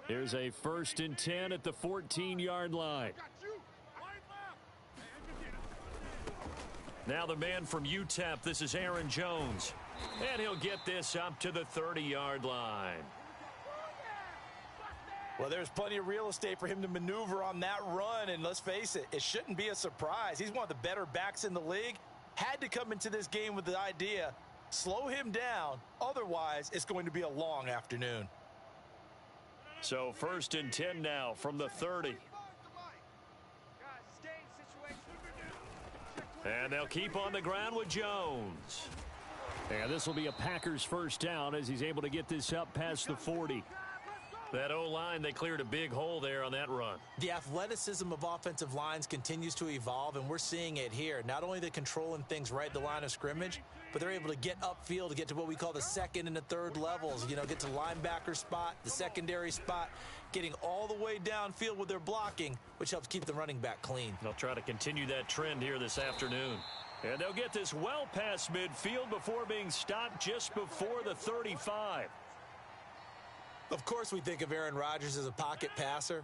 Here's a 1st and 10 at the 14-yard line. Now the man from UTEP, this is Aaron Jones. And he'll get this up to the 30-yard line. Well, there's plenty of real estate for him to maneuver on that run, and let's face it, it shouldn't be a surprise. He's one of the better backs in the league. Had to come into this game with the idea, slow him down, otherwise it's going to be a long afternoon. So 1st and 10 now from the 30. And they'll keep on the ground with Jones. And this will be a Packers first down as he's able to get this up past the 40. That O-line, they cleared a big hole there on that run. The athleticism of offensive lines continues to evolve, and we're seeing it here. Not only are they controlling things right at the line of scrimmage, but they're able to get upfield to get to what we call the second and the third levels. You know, get to the linebacker spot, the secondary spot, getting all the way downfield with their blocking, which helps keep the running back clean. They'll try to continue that trend here this afternoon. And they'll get this well past midfield before being stopped just before the 35. Of course, we think of Aaron Rodgers as a pocket passer,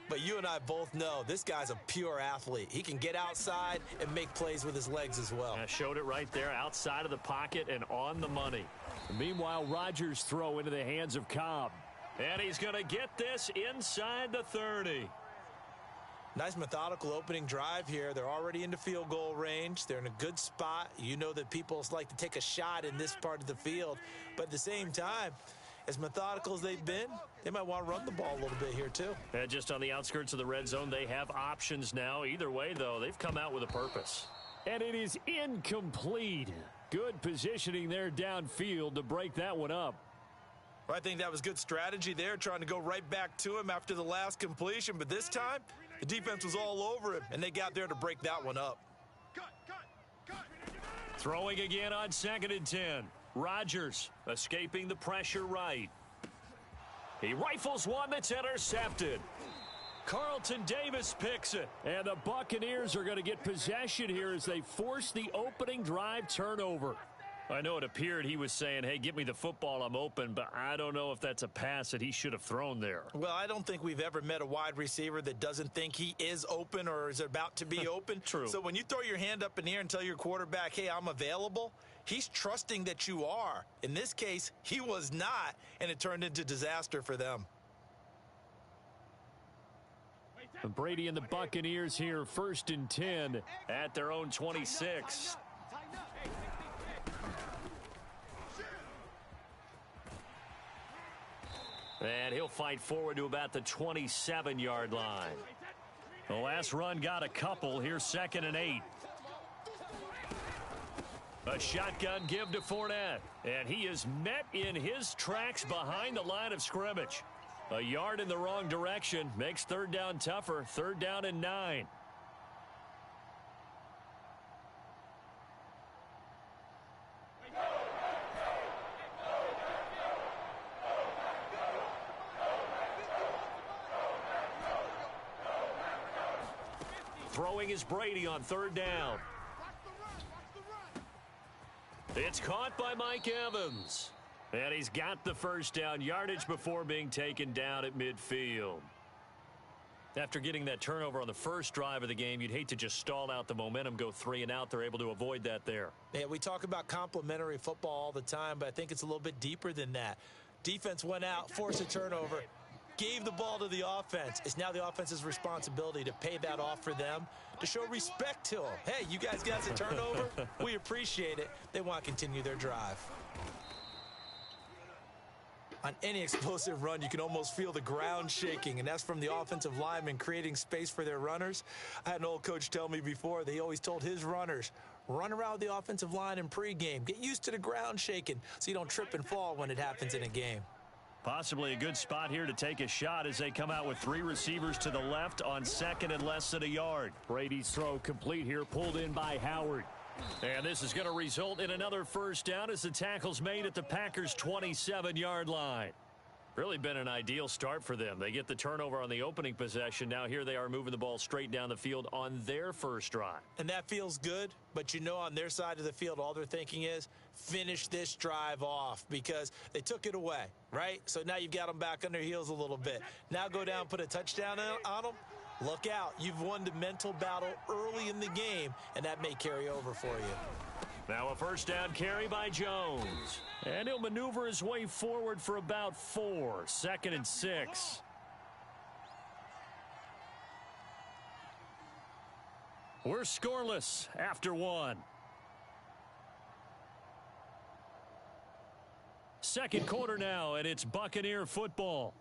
but you and I both know this guy's a pure athlete. He can get outside and make plays with his legs as well. I showed it right there, outside of the pocket and on the money. Meanwhile, Rodgers' throw into the hands of Cobb. And he's going to get this inside the 30. Nice methodical opening drive here. They're already into field goal range. They're in a good spot. You know that people like to take a shot in this part of the field, but at the same time, as methodical as they've been, they might want to run the ball a little bit here too. And just on the outskirts of the red zone, they have options now. Either way, though, they've come out with a purpose. And it is incomplete. Good positioning there downfield to break that one up. I think that was good strategy there, trying to go right back to him after the last completion. But this time, the defense was all over him, and they got there to break that one up. Throwing again on 2nd and 10. Rodgers escaping the pressure right. He rifles one that's intercepted. Carlton Davis picks it. And the Buccaneers are going to get possession here as they force the opening drive turnover. I know it appeared he was saying, hey, give me the football, I'm open, but I don't know if that's a pass that he should have thrown there. Well, I don't think we've ever met a wide receiver that doesn't think he is open or is about to be open. True. So when you throw your hand up in the air and tell your quarterback, hey, I'm available, he's trusting that you are. In this case, he was not, and it turned into disaster for them. Brady and the Buccaneers here, 1st and 10 at their own 26. And he'll fight forward to about the 27-yard line. The last run got a couple. Here's 2nd and 8. A shotgun give to Fournette. And he is met in his tracks behind the line of scrimmage. A yard in the wrong direction makes 3rd down tougher. 3rd down and 9. Throwing is Brady on 3rd down. It's caught by Mike Evans. And he's got the 1st down, yardage before being taken down at midfield. After getting that turnover on the first drive of the game, you'd hate to just stall out the momentum, go 3 and out. They're able to avoid that there. Yeah, we talk about complementary football all the time, but I think it's a little bit deeper than that. Defense went out, forced a turnover, gave the ball to the offense. It's now the offense's responsibility to pay that off for them, to show respect to them. Hey, you guys got a turnover? We appreciate it. They want to continue their drive. On any explosive run, you can almost feel the ground shaking, and that's from the offensive linemen creating space for their runners. I had an old coach tell me before, they always told his runners, run around with the offensive line in pregame. Get used to the ground shaking so you don't trip and fall when it happens in a game. Possibly a good spot here to take a shot as they come out with 3 receivers to the left on 2nd and less than a yard. Brady's throw complete here, pulled in by Howard. And this is going to result in another 1st down as the tackle's made at the Packers' 27-yard line. Really been an ideal start for them. They get the turnover on the opening possession. Now here they are moving the ball straight down the field on their first drive. And that feels good, but you know on their side of the field all they're thinking is finish this drive off because they took it away, right? So now you've got them back on their heels a little bit. Now go down, put a touchdown on them. Look out. You've won the mental battle early in the game, and that may carry over for you. Now a 1st down carry by Jones. And he'll maneuver his way forward for about 4. 2nd and 6. We're scoreless after 1. Second quarter now, and it's Buccaneer football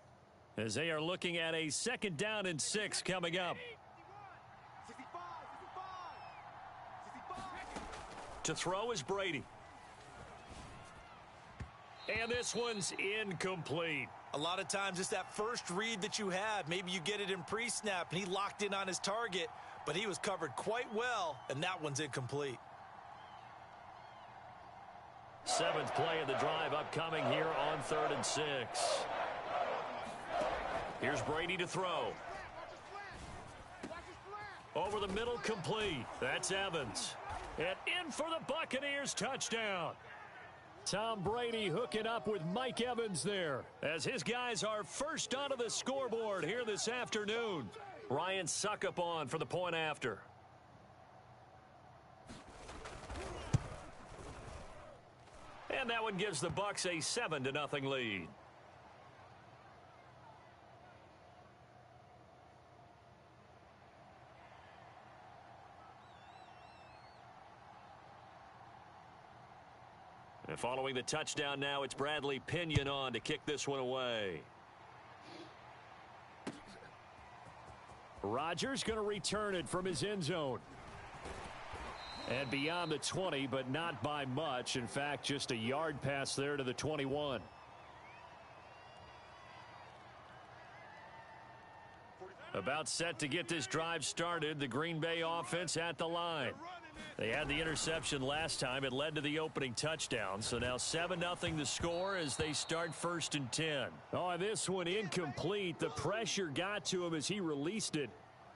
as they are looking at a 2nd down and 6 coming up. To throw is Brady. And this one's incomplete. A lot of times it's that first read that you have. Maybe you get it in pre-snap, and he locked in on his target, but he was covered quite well, and that one's incomplete. 7th play of the drive upcoming here on 3rd and 6. Here's Brady to throw. Over the middle, complete. That's Evans. And in for the Buccaneers, touchdown. Tom Brady hooking up with Mike Evans there, as his guys are first onto the scoreboard here this afternoon. Ryan Suckup on for the point after. And that one gives the Bucs a 7-0 lead. And following the touchdown now, it's Bradley Pinion on to kick this one away. Rodgers going to return it from his end zone. And beyond the 20, but not by much. In fact, just a yard pass there to the 21. About set to get this drive started, the Green Bay offense at the line. They had the interception last time. It led to the opening touchdown. So now 7-0 the score as they start 1st and 10. Oh, this one incomplete. The pressure got to him as he released it.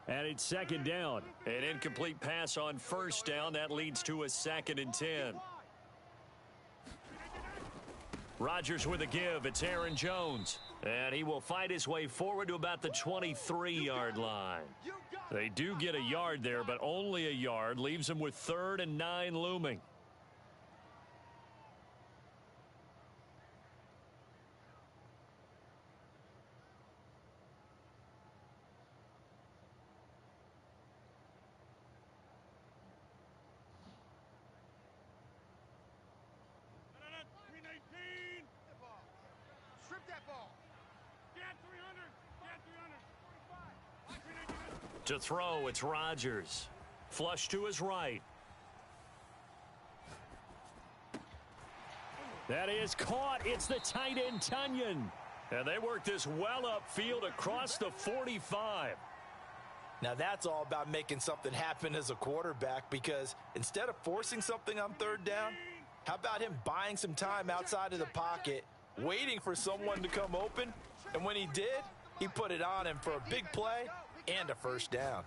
And it's 2nd down. An incomplete pass on 1st down. That leads to a 2nd and 10. Rodgers with a give. It's Aaron Jones. And he will fight his way forward to about the 23-yard line. They do get a yard there, but only a yard. Leaves them with 3rd and 9 looming. To throw, it's Rodgers. Flush to his right. That is caught. It's the tight end, Tunyon. And they work this well upfield across the 45. Now that's all about making something happen as a quarterback, because instead of forcing something on 3rd down, how about him buying some time outside of the pocket, waiting for someone to come open, and when he did, he put it on him for a big play and a 1st down.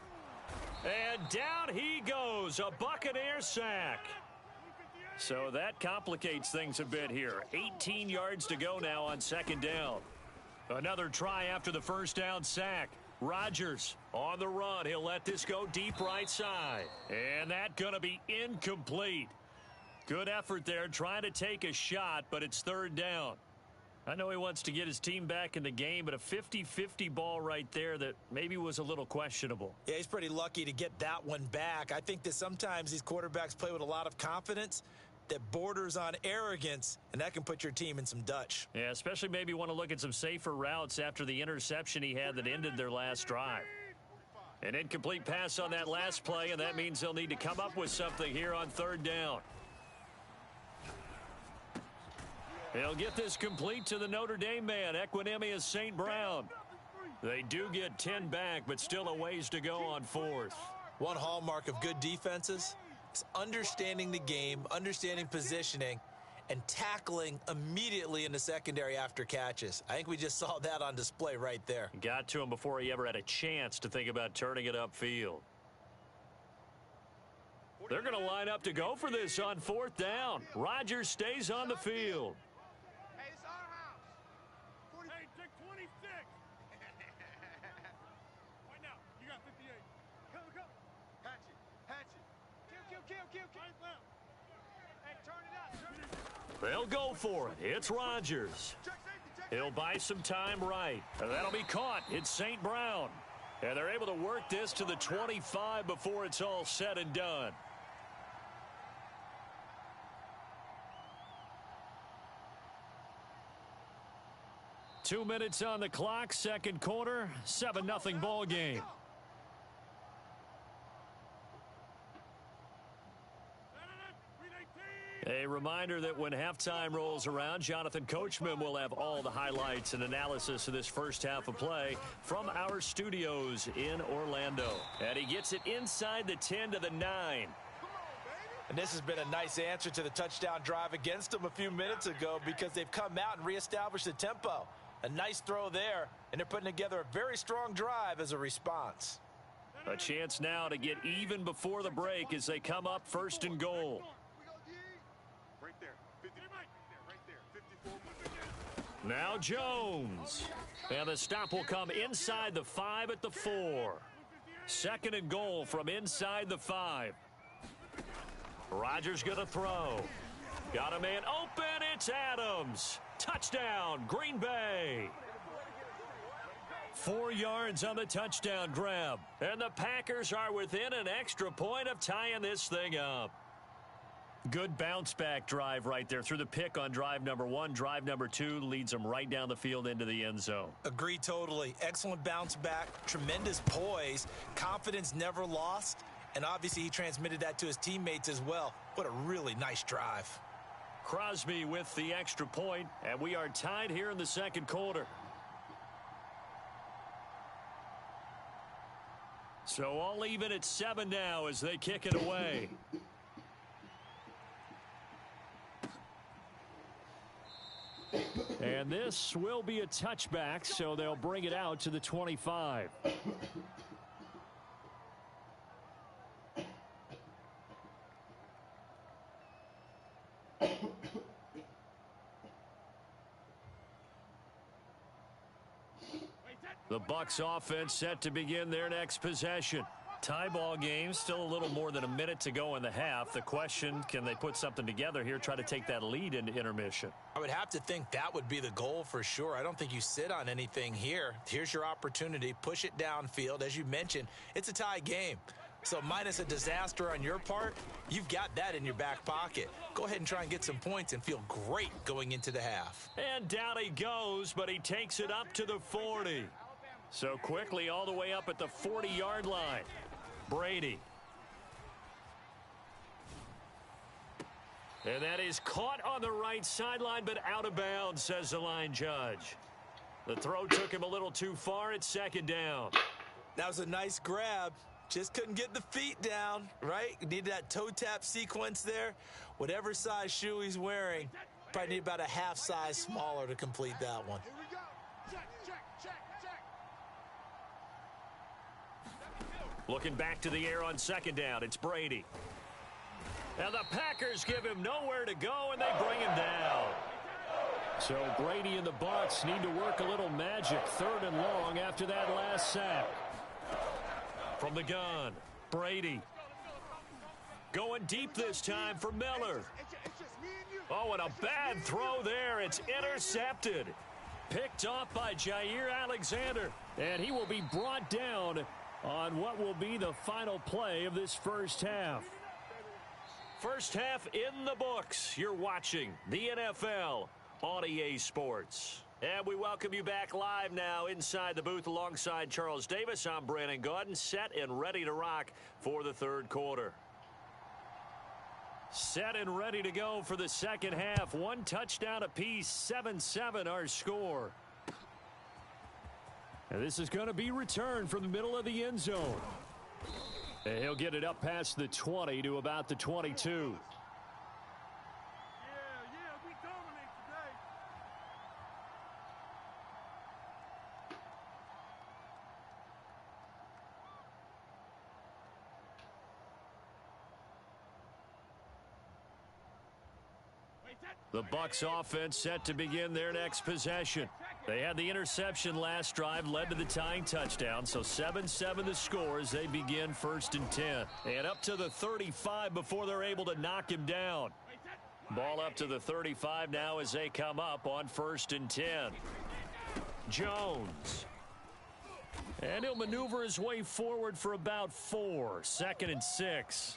And down he goes, a Buccaneer sack. So that complicates things a bit here. 18 yards to go now on 2nd down. Another try after the 1st down sack. Rodgers on the run. He'll let this go deep right side. And that going to be incomplete. Good effort there, trying to take a shot, but it's 3rd down. I know he wants to get his team back in the game, but a 50-50 ball right there that maybe was a little questionable. Yeah, he's pretty lucky to get that one back. I think that sometimes these quarterbacks play with a lot of confidence that borders on arrogance, and that can put your team in some Dutch. Yeah, especially maybe want to look at some safer routes after the interception he had that ended their last drive. An incomplete pass on that last play, and that means they'll need to come up with something here on 3rd down. He'll get this complete to the Notre Dame man, Equinemius St. Brown. They do get 10 back, but still a ways to go on 4th. One hallmark of good defenses is understanding the game, understanding positioning, and tackling immediately in the secondary after catches. I think we just saw that on display right there. Got to him before he ever had a chance to think about turning it upfield. They're going to line up to go for this on 4th down. Rodgers stays on the field. They'll go for it. It's Rodgers. He'll buy some time right. And that'll be caught. It's St. Brown. And they're able to work this to the 25 before it's all said and done. Two minutes on the clock, 2nd quarter, 7-0 ball game. A reminder that when halftime rolls around, Jonathan Coachman will have all the highlights and analysis of this first half of play from our studios in Orlando. And he gets it inside the 10 to the 9. And this has been a nice answer to the touchdown drive against them a few minutes ago because they've come out and reestablished the tempo. A nice throw there, and they're putting together a very strong drive as a response. A chance now to get even before the break as they come up first and goal. Right there. 50, right there. 54. Now Jones. And the stop will come inside the 5 at the 4. Second and goal from inside the 5. Rodgers going to throw. Got a man open. It's Adams. Touchdown, Green Bay. 4 yards on the touchdown grab. And the Packers are within an extra point of tying this thing up. Good bounce-back drive right there through the pick on drive number 1. Drive number 2 leads them right down the field into the end zone. Agree totally. Excellent bounce back, tremendous poise, confidence never lost, and obviously he transmitted that to his teammates as well. What a really nice drive. Crosby with the extra point, and we are tied here in the second quarter. So all even at 7 now as they kick it away. And this will be a touchback, so they'll bring it out to the 25. The Bucs offense set to begin their next possession. Tie ball game, still a little more than a minute to go in the half. The question, can they put something together here, try to take that lead into intermission? I would have to think that would be the goal for sure. I don't think you sit on anything here. Here's your opportunity. Push it downfield. As you mentioned, it's a tie game. So minus a disaster on your part, you've got that in your back pocket. Go ahead and try and get some points and feel great going into the half. And down he goes, but he takes it up to the 40. So quickly all the way up at the 40-yard line. Brady. And that is caught on the right sideline, but out of bounds, says the line judge. The throw took him a little too far at second down. That was a nice grab. Just couldn't get the feet down, right? Needed that toe tap sequence there. Whatever size shoe he's wearing, probably need about a half size smaller to complete that one. Here we go. Check, check, check, check. Looking back to the air on second down, it's Brady. And the Packers give him nowhere to go, and they bring him down. So Brady and the Bucs need to work a little magic, 3rd and long after that last sack. From the gun, Brady. Going deep this time for Miller. Oh, and a bad throw there. It's intercepted. Picked off by Jair Alexander. And he will be brought down on what will be the final play of this first half. First half in the books. You're watching the NFL on EA Sports. And we welcome you back live now inside the booth alongside Charles Davis. I'm Brandon Gaudin, set and ready to rock for the third quarter. Set and ready to go for the second half. 1 touchdown apiece, 7-7 our score. And this is going to be returned from the middle of the end zone. And he'll get it up past the 20 to about the 22. We dominate today. The Bucs offense set to begin their next possession. They had the interception last drive, led to the tying touchdown, so 7-7 the score as they begin 1st and 10. And up to the 35 before they're able to knock him down. Ball up to the 35 now as they come up on 1st and 10. Jones. And he'll maneuver his way forward for about 4. 2nd and 6.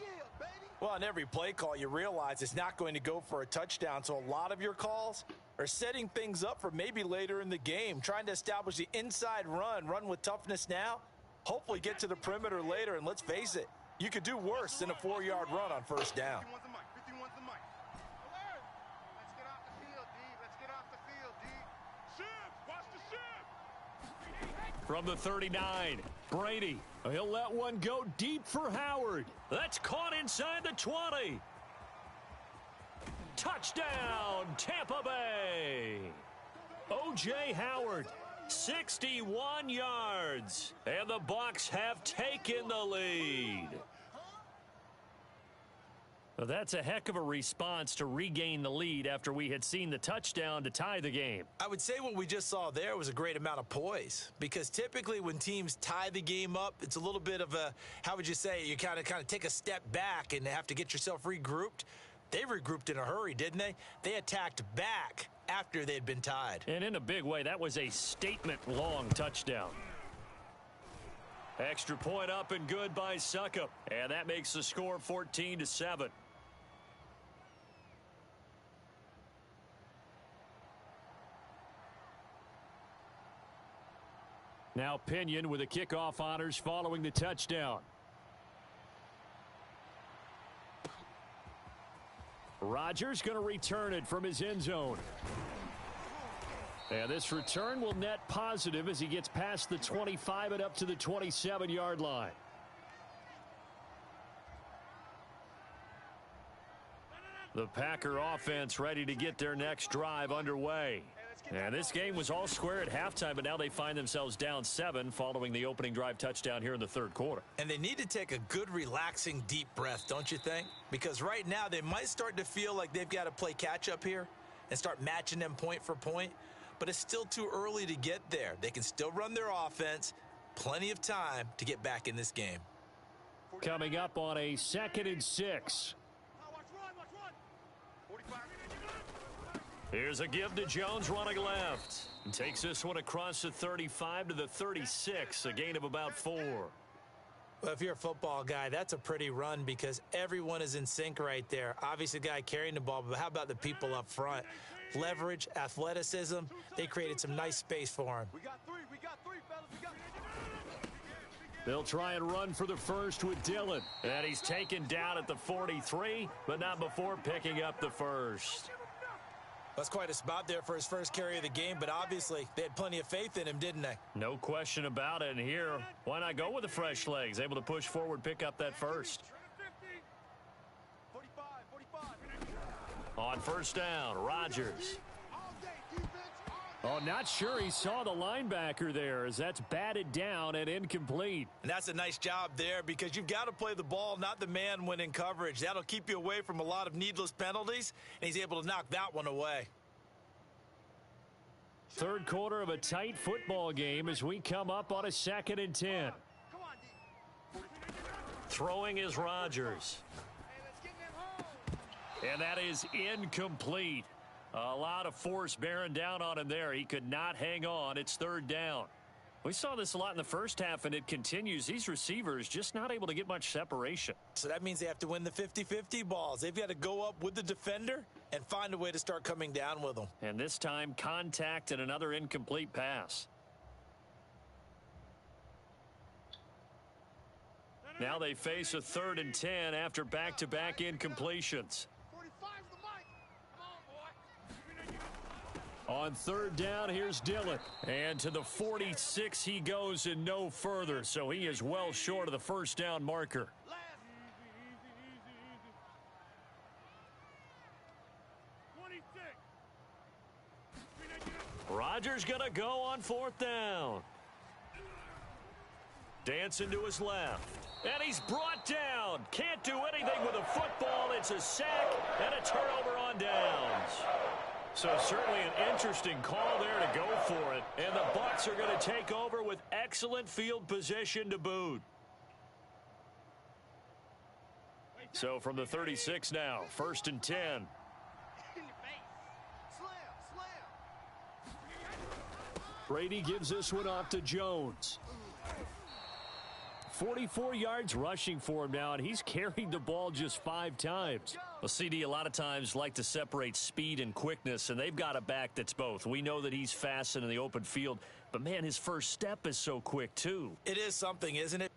Well, on every play call, you realize it's not going to go for a touchdown, so a lot of your calls are setting things up for maybe later in the game, trying to establish the inside run with toughness now, hopefully get to the perimeter later, and let's face it, you could do worse than a 4-yard run on 1st down. From the 39, Brady. He'll let one go deep for Howard. That's caught inside the 20. Touchdown, Tampa Bay. O.J. Howard, 61 yards. And the Bucs have taken the lead. Well, that's a heck of a response to regain the lead after we had seen the touchdown to tie the game. I would say what we just saw there was a great amount of poise, because typically when teams tie the game up, it's a little bit of a, how would you say, you kind of take a step back and have to get yourself regrouped. They regrouped in a hurry, didn't they? They attacked back after they'd been tied. And in a big way, that was a statement-long touchdown. Extra point up and good by Suckup. And that makes the score 14-7. Now Pinion with the kickoff honors following the touchdown. Rodgers going to return it from his end zone. And this return will net positive as he gets past the 25 and up to the 27-yard line. The Packer offense ready to get their next drive underway. And this game was all square at halftime, but now they find themselves down 7 following the opening drive touchdown here in the third quarter. And they need to take a good, relaxing, deep breath, don't you think? Because right now they might start to feel like they've got to play catch-up here and start matching them point for point. But it's still too early to get there. They can still run their offense. Plenty of time to get back in this game. Coming up on a 2nd and 6. Here's a give to Jones running left. And takes this one across the 35 to the 36, a gain of about 4. Well, if you're a football guy, that's a pretty run because everyone is in sync right there. Obviously, the guy carrying the ball, but how about the people up front? Leverage, athleticism, they created some nice space for him. We got three, fellas. We got They'll try and run for the first with Dillon. And he's taken down at the 43, but not before picking up the first. That's quite a spot there for his first carry of the game, but obviously they had plenty of faith in him, didn't they? No question about it. And here, why not go with the fresh legs? Able to push forward, pick up that first. 45. On first down, Rodgers. Oh, not sure he saw the linebacker there as that's batted down and incomplete. And that's a nice job there because you've got to play the ball, not the man when in coverage. That'll keep you away from a lot of needless penalties, and he's able to knock that one away. Third quarter of a tight football game as we come up on a 2nd and 10. Throwing is Rodgers. And that is incomplete. A lot of force bearing down on him there. He could not hang on. It's 3rd down. We saw this a lot in the first half, and it continues. These receivers just not able to get much separation. So that means they have to win the 50-50 balls. They've got to go up with the defender and find a way to start coming down with them. And this time, contact and another incomplete pass. Now they face a 3rd and 10 after back-to-back incompletions. On 3rd down, here's Dillon. And to the 46 he goes and no further. So he is well short of the first down marker. Rodgers going to go on 4th down. Dancing to his left. And he's brought down. Can't do anything with a football. It's a sack and a turnover on downs. So certainly an interesting call there to go for it. And the Bucs are going to take over with excellent field position to boot. So from the 36 now, 1st and 10. Brady gives this one off to Jones. 44 yards rushing for him now, and he's carried the ball just 5 times. Well, CD a lot of times like to separate speed and quickness, and they've got a back that's both. We know that he's fast in the open field, but, man, his first step is so quick, too. It is something, isn't it?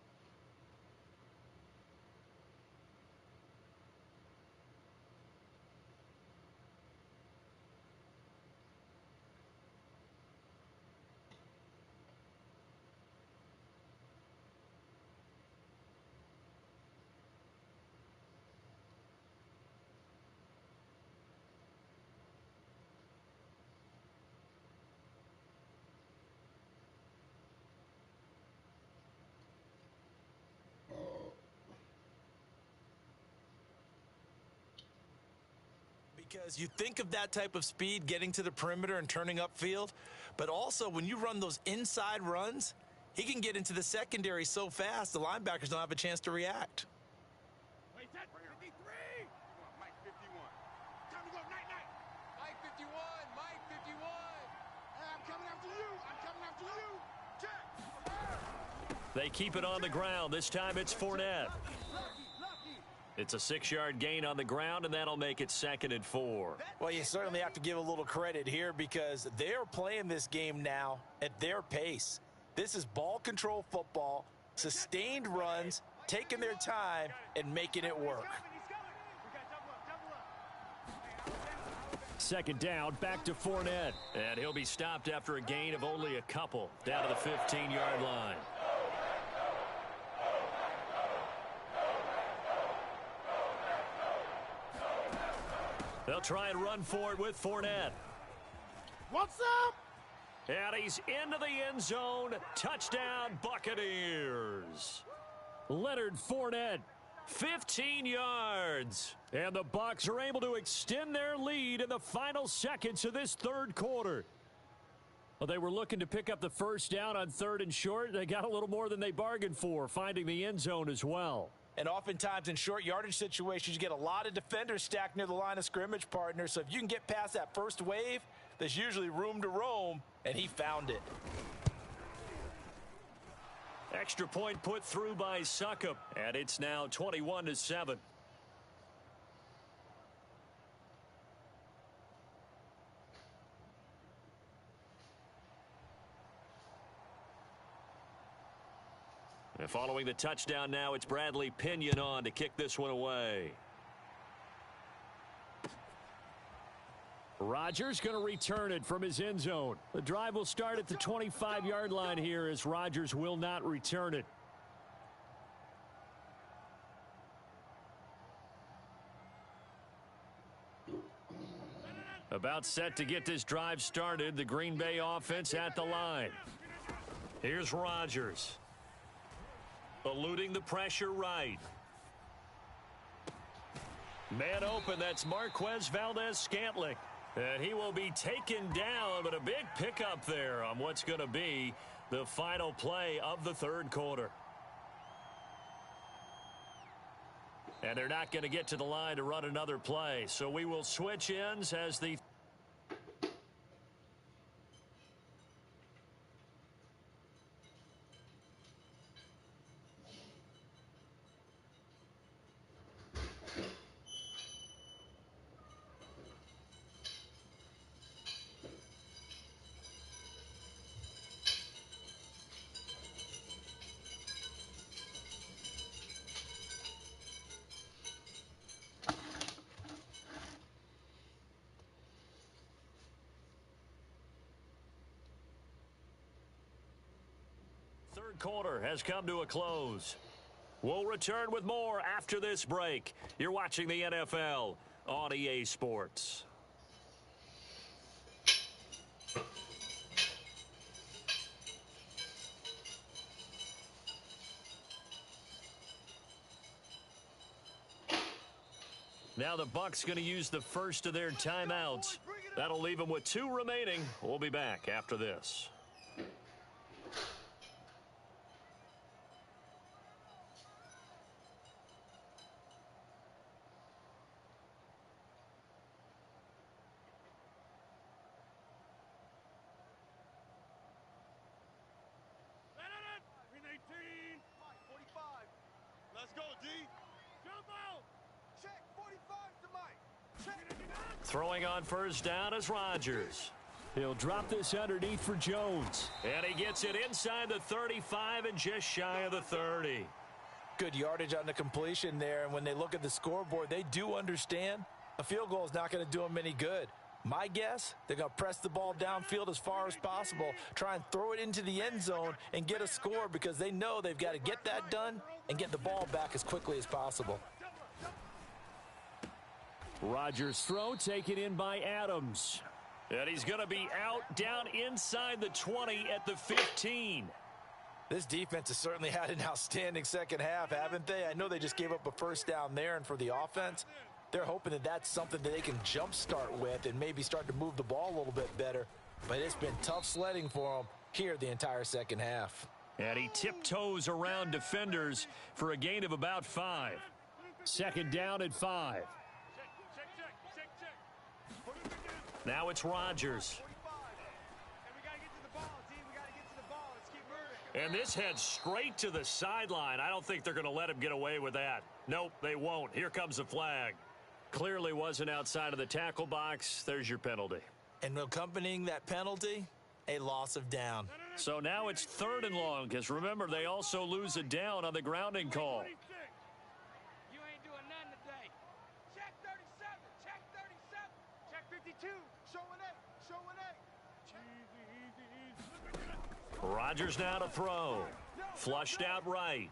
Because you think of that type of speed getting to the perimeter and turning upfield, but also when you run those inside runs, he can get into the secondary so fast the linebackers don't have a chance to react. Wait, that 53. Mike 51. Time to go, night. Mike 51. Mike 51. Hey, I'm coming after you. I'm coming after you. Check. They keep it on the ground. This time it's Fournette. It's a 6-yard gain on the ground, and that'll make it 2nd and 4. Well, you certainly have to give a little credit here because they're playing this game now at their pace. This is ball control football, sustained runs, taking their time, and making it work. 2nd down, back to Fournette. And he'll be stopped after a gain of only a couple, down to the 15-yard line. They'll try and run for it with Fournette. What's up? And he's into the end zone. Touchdown, Buccaneers. Leonard Fournette, 15 yards. And the Bucs are able to extend their lead in the final seconds of this 3rd quarter. Well, they were looking to pick up the 1st down on 3rd and short. They got a little more than they bargained for, finding the end zone as well. And oftentimes in short yardage situations, you get a lot of defenders stacked near the line of scrimmage, partner. So if you can get past that first wave, there's usually room to roam, and he found it. Extra point put through by Succop, and it's now 21-7. And following the touchdown now, it's Bradley Pinion on to kick this one away. Rodgers going to return it from his end zone. The drive will start at the 25-yard line here as Rodgers will not return it. About set to get this drive started. The Green Bay offense at the line. Here's Rodgers. Eluding the pressure right. Man open, that's Marquez Valdez-Scantling. And he will be taken down, but a big pickup there on what's going to be the final play of the 3rd quarter. And they're not going to get to the line to run another play. So we will switch ends as the quarter has come to a close. We'll return with more after this break. You're watching the NFL on EA Sports. Now the Bucs going to use the first of their timeouts. That'll leave them with 2 remaining. We'll be back after this. Let's go, D. Jump out. Check 45 to Mike. Check. Throwing on 1st down is Rodgers. He'll drop this underneath for Jones. And he gets it inside the 35 and just shy of the 30. Good yardage on the completion there. And when they look at the scoreboard, they do understand a field goal is not going to do them any good. My guess, they're going to press the ball downfield as far as possible, try and throw it into the end zone and get a score because they know they've got to get that done and get the ball back as quickly as possible. Rodgers' throw taken in by Adams. And he's going to be out down inside the 20 at the 15. This defense has certainly had an outstanding second half, haven't they? I know they just gave up a 1st down there, and for the offense, They're hoping that that's something that they can jumpstart with and maybe start to move the ball a little bit better. But it's been tough sledding for them here the entire second half. And he tiptoes around defenders for a gain of about 5. Second down at 5. Now it's Rodgers. And this heads straight to the sideline. I don't think they're going to let him get away with that. Nope, they won't. Here comes the flag. Clearly wasn't outside of the tackle box. There's your penalty. And accompanying that penalty, a loss of down. So now it's 3rd and long, because remember, they also lose a down on the grounding call. You ain't doing nothing today. Check 37, check 37, check 52, showing 8, showing 8. Rodgers now to throw. Flushed out right.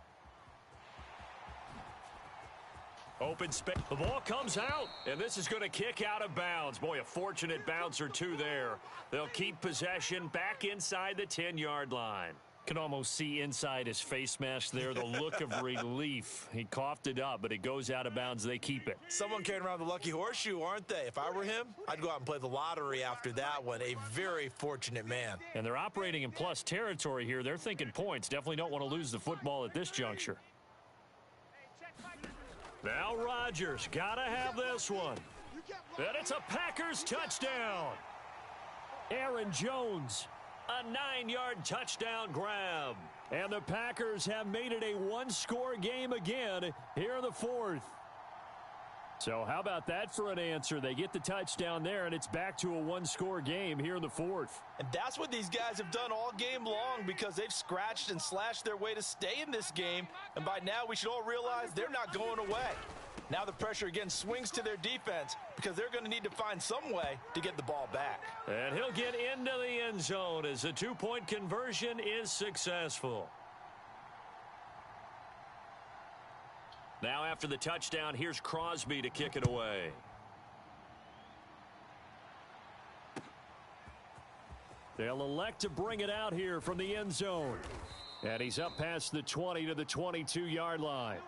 Open space. The ball comes out, and this is going to kick out of bounds. Boy, a fortunate bounce or two there. They'll keep possession back inside the 10-yard line. Can almost see inside his face mask there the look of relief. He coughed it up, but it goes out of bounds. They keep it. Someone carrying around the lucky horseshoe, aren't they? If I were him, I'd go out and play the lottery after that one. A very fortunate man. And they're operating in plus territory here. They're thinking points. Definitely don't want to lose the football at this juncture. Now Rodgers, gotta have this one. And it's a Packers touchdown. Aaron Jones, a 9-yard touchdown grab. And the Packers have made it a one-score game again here in the 4th. So how about that for an answer? They get the touchdown there, and it's back to a one-score game here in the 4th. And that's what these guys have done all game long, because they've scratched and slashed their way to stay in this game. And by now, we should all realize they're not going away. Now the pressure again swings to their defense, because they're going to need to find some way to get the ball back. And he'll get into the end zone as the two-point conversion is successful. Now after the touchdown, here's Crosby to kick it away. They'll elect to bring it out here from the end zone. And he's up past the 20 to the 22-yard line.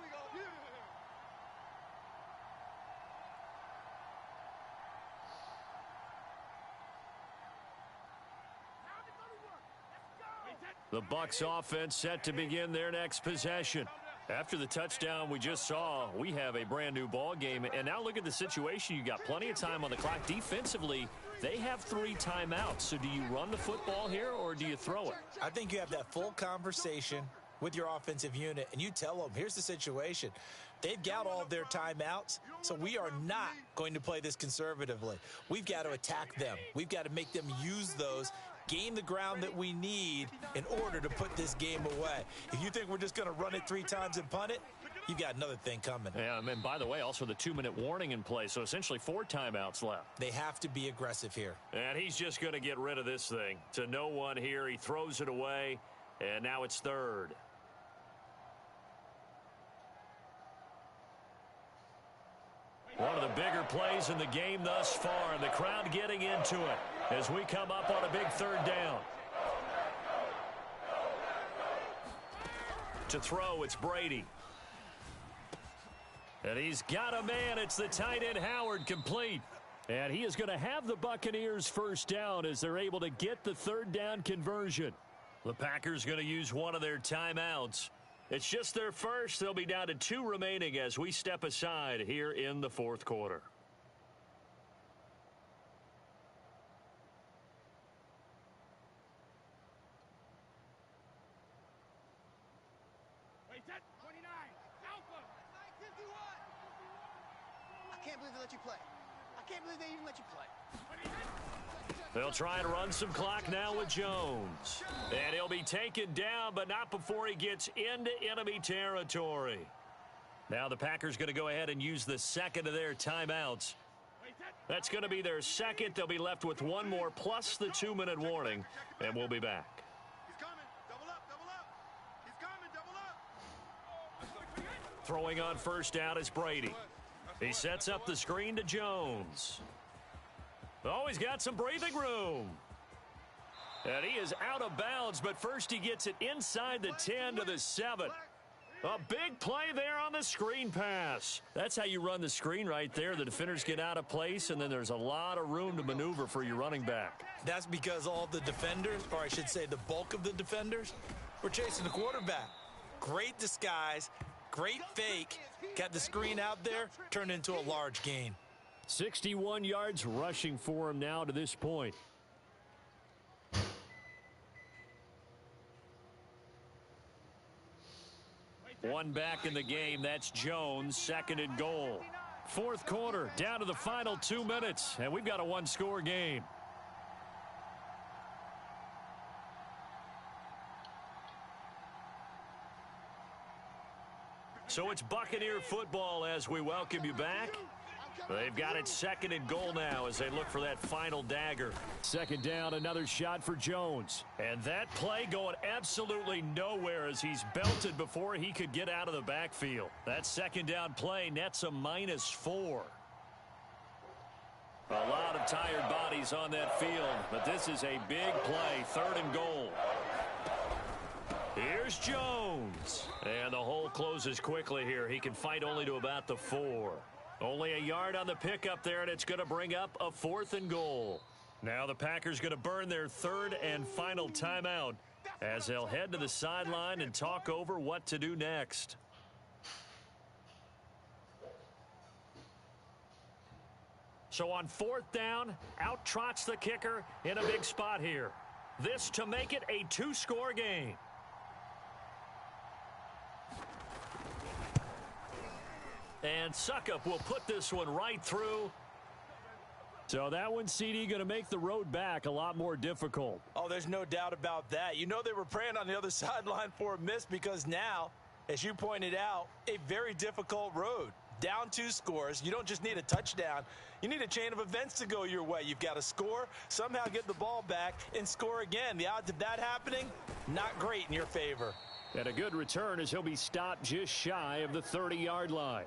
The Bucs offense set to begin their next possession. After the touchdown we just saw, we have a brand new ball game. And now look at the situation. You got plenty of time on the clock. Defensively, they have 3 timeouts. So do you run the football here or do you throw it? I think you have that full conversation with your offensive unit, and you tell them, here's the situation. They've got all of their timeouts, so we are not going to play this conservatively. We've got to attack them. We've got to make them use those, gain the ground that we need in order to put this game away. If you think we're just going to run it 3 times and punt it, you've got another thing coming. Yeah, and by the way, also the 2-minute warning in play, so essentially 4 timeouts left. They have to be aggressive here. And he's just going to get rid of this thing. To no one here, he throws it away, and now it's 3rd. One of the bigger plays in the game thus far, and the crowd getting into it as we come up on a big 3rd down. To throw, it's Brady. And he's got a man. It's the tight end Howard, complete. And he is going to have the Buccaneers first down as they're able to get the 3rd down conversion. The Packers going to use one of their timeouts. It's just their first. They'll be down to 2 remaining as we step aside here in the 4th quarter. Wait, that 29, Alpha. 51. I can't believe they let you play. I can't believe they even let you play. They'll try and run some clock now with Jones. And he'll be taken down, but not before he gets into enemy territory. Now the Packers going to go ahead and use the 2nd of their timeouts. That's going to be their 2nd. They'll be left with 1 more plus the 2-minute warning, and we'll be back. He's coming. Double up, double up. He's coming, double up. Throwing on first down is Brady. He sets up the screen to Jones. Oh, he's got some breathing room. And he is out of bounds, but first he gets it inside the 10 to the 7. A big play there on the screen pass. That's how you run the screen right there. The defenders get out of place, and then there's a lot of room to maneuver for your running back. That's because all the defenders, or I should say the bulk of the defenders, were chasing the quarterback. Great disguise, great fake. Got the screen out there, turned into a large gain. 61 yards rushing for him now to this point. One back in the game. That's Jones. Second and goal. Fourth quarter, down to the final 2 minutes, and we've got a one-score game. So it's Buccaneer football as we welcome you back. They've got it second and goal now as they look for that final dagger. Second down, another shot for Jones. And that play going absolutely nowhere as he's belted before he could get out of the backfield. That second down play nets a -4. A lot of tired bodies on that field, but this is a big play, third and goal. Here's Jones. And the hole closes quickly here. He can fight only to about the 4. Only a yard on the pickup there, and it's going to bring up a 4th and goal. Now the Packers going to burn their third and final timeout as they'll head to the sideline and talk over what to do next. So on 4th down, out trots the kicker in a big spot here. This to make it a 2-score game. And Suckup will put this one right through. So that one, CD, going to make the road back a lot more difficult. Oh, there's no doubt about that. You know they were praying on the other sideline for a miss because now, as you pointed out, a very difficult road. Down 2 scores. You don't just need a touchdown. You need a chain of events to go your way. You've got to score, somehow get the ball back, and score again. The odds of that happening, not great in your favor. And a good return as he'll be stopped just shy of the 30-yard line.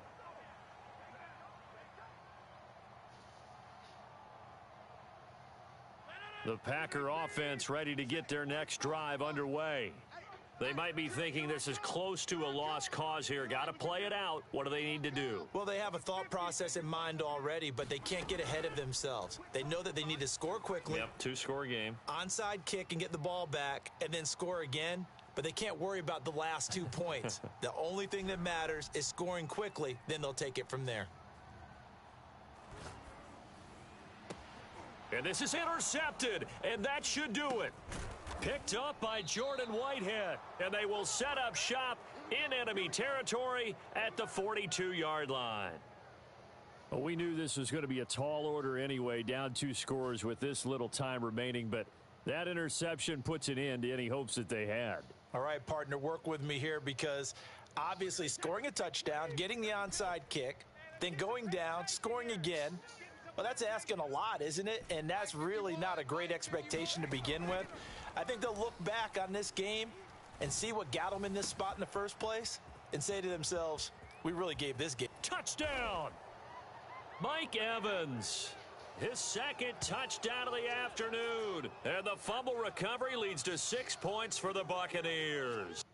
The Packer offense ready to get their next drive underway. They might be thinking this is close to a lost cause here. Got to play it out. What do they need to do? Well, they have a thought process in mind already, but they can't get ahead of themselves. They know that they need to score quickly. Yep, 2-score game. Onside kick and get the ball back and then score again, but they can't worry about the last 2 points. The only thing that matters is scoring quickly, then they'll take it from there. And this is intercepted, and that should do it. Picked up by Jordan Whitehead, and they will set up shop in enemy territory at the 42-yard line. Well, we knew this was going to be a tall order anyway, down 2 scores with this little time remaining, but that interception puts an end to any hopes that they had. All right, partner, work with me here because obviously scoring a touchdown, getting the onside kick, then going down, scoring again, well, that's asking a lot, isn't it? And that's really not a great expectation to begin with. I think they'll look back on this game and see what got them in this spot in the first place and say to themselves, we really gave this game. Touchdown! Mike Evans, his second touchdown of the afternoon. And the fumble recovery leads to 6 points for the Buccaneers.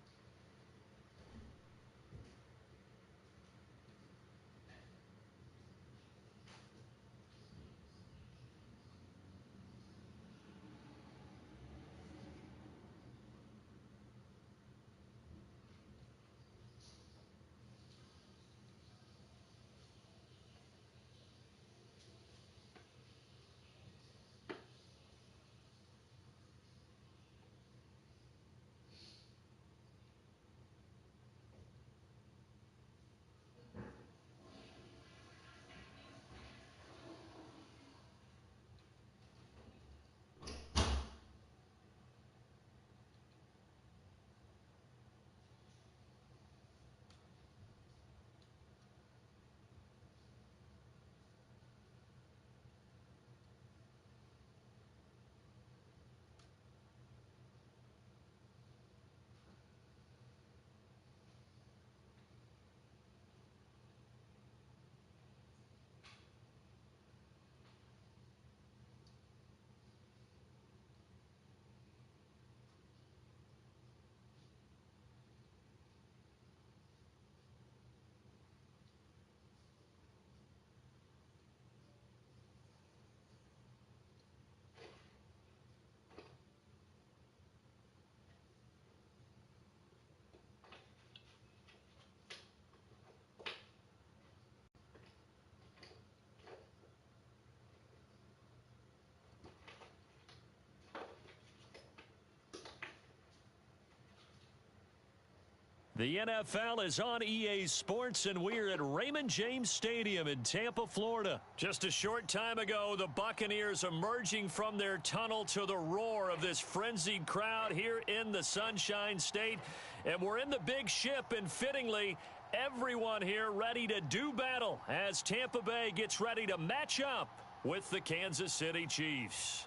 The NFL is on EA Sports, and we're at Raymond James Stadium in Tampa, Florida. Just a short time ago, the Buccaneers emerging from their tunnel to the roar of this frenzied crowd here in the Sunshine State. And we're in the big ship, and fittingly, everyone here ready to do battle as Tampa Bay gets ready to match up with the Kansas City Chiefs.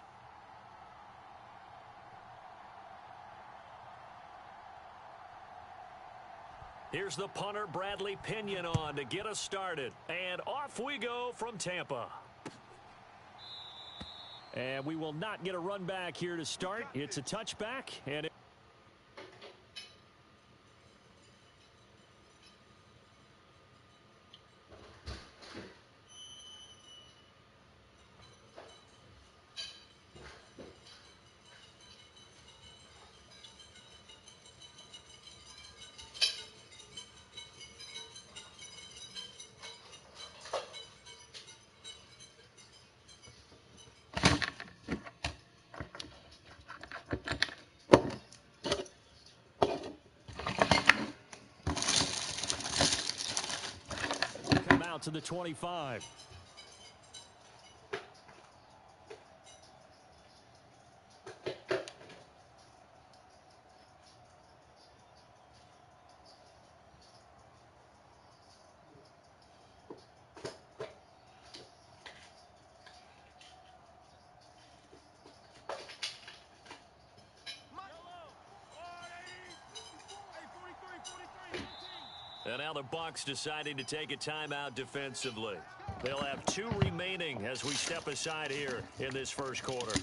Here's the punter, Bradley Pinion, on to get us started. And off we go from Tampa. And we will not get a run back here to start. It's a touchback. And to the 25. And now the Bucs deciding to take a timeout defensively. They'll have 2 remaining as we step aside here in this first quarter.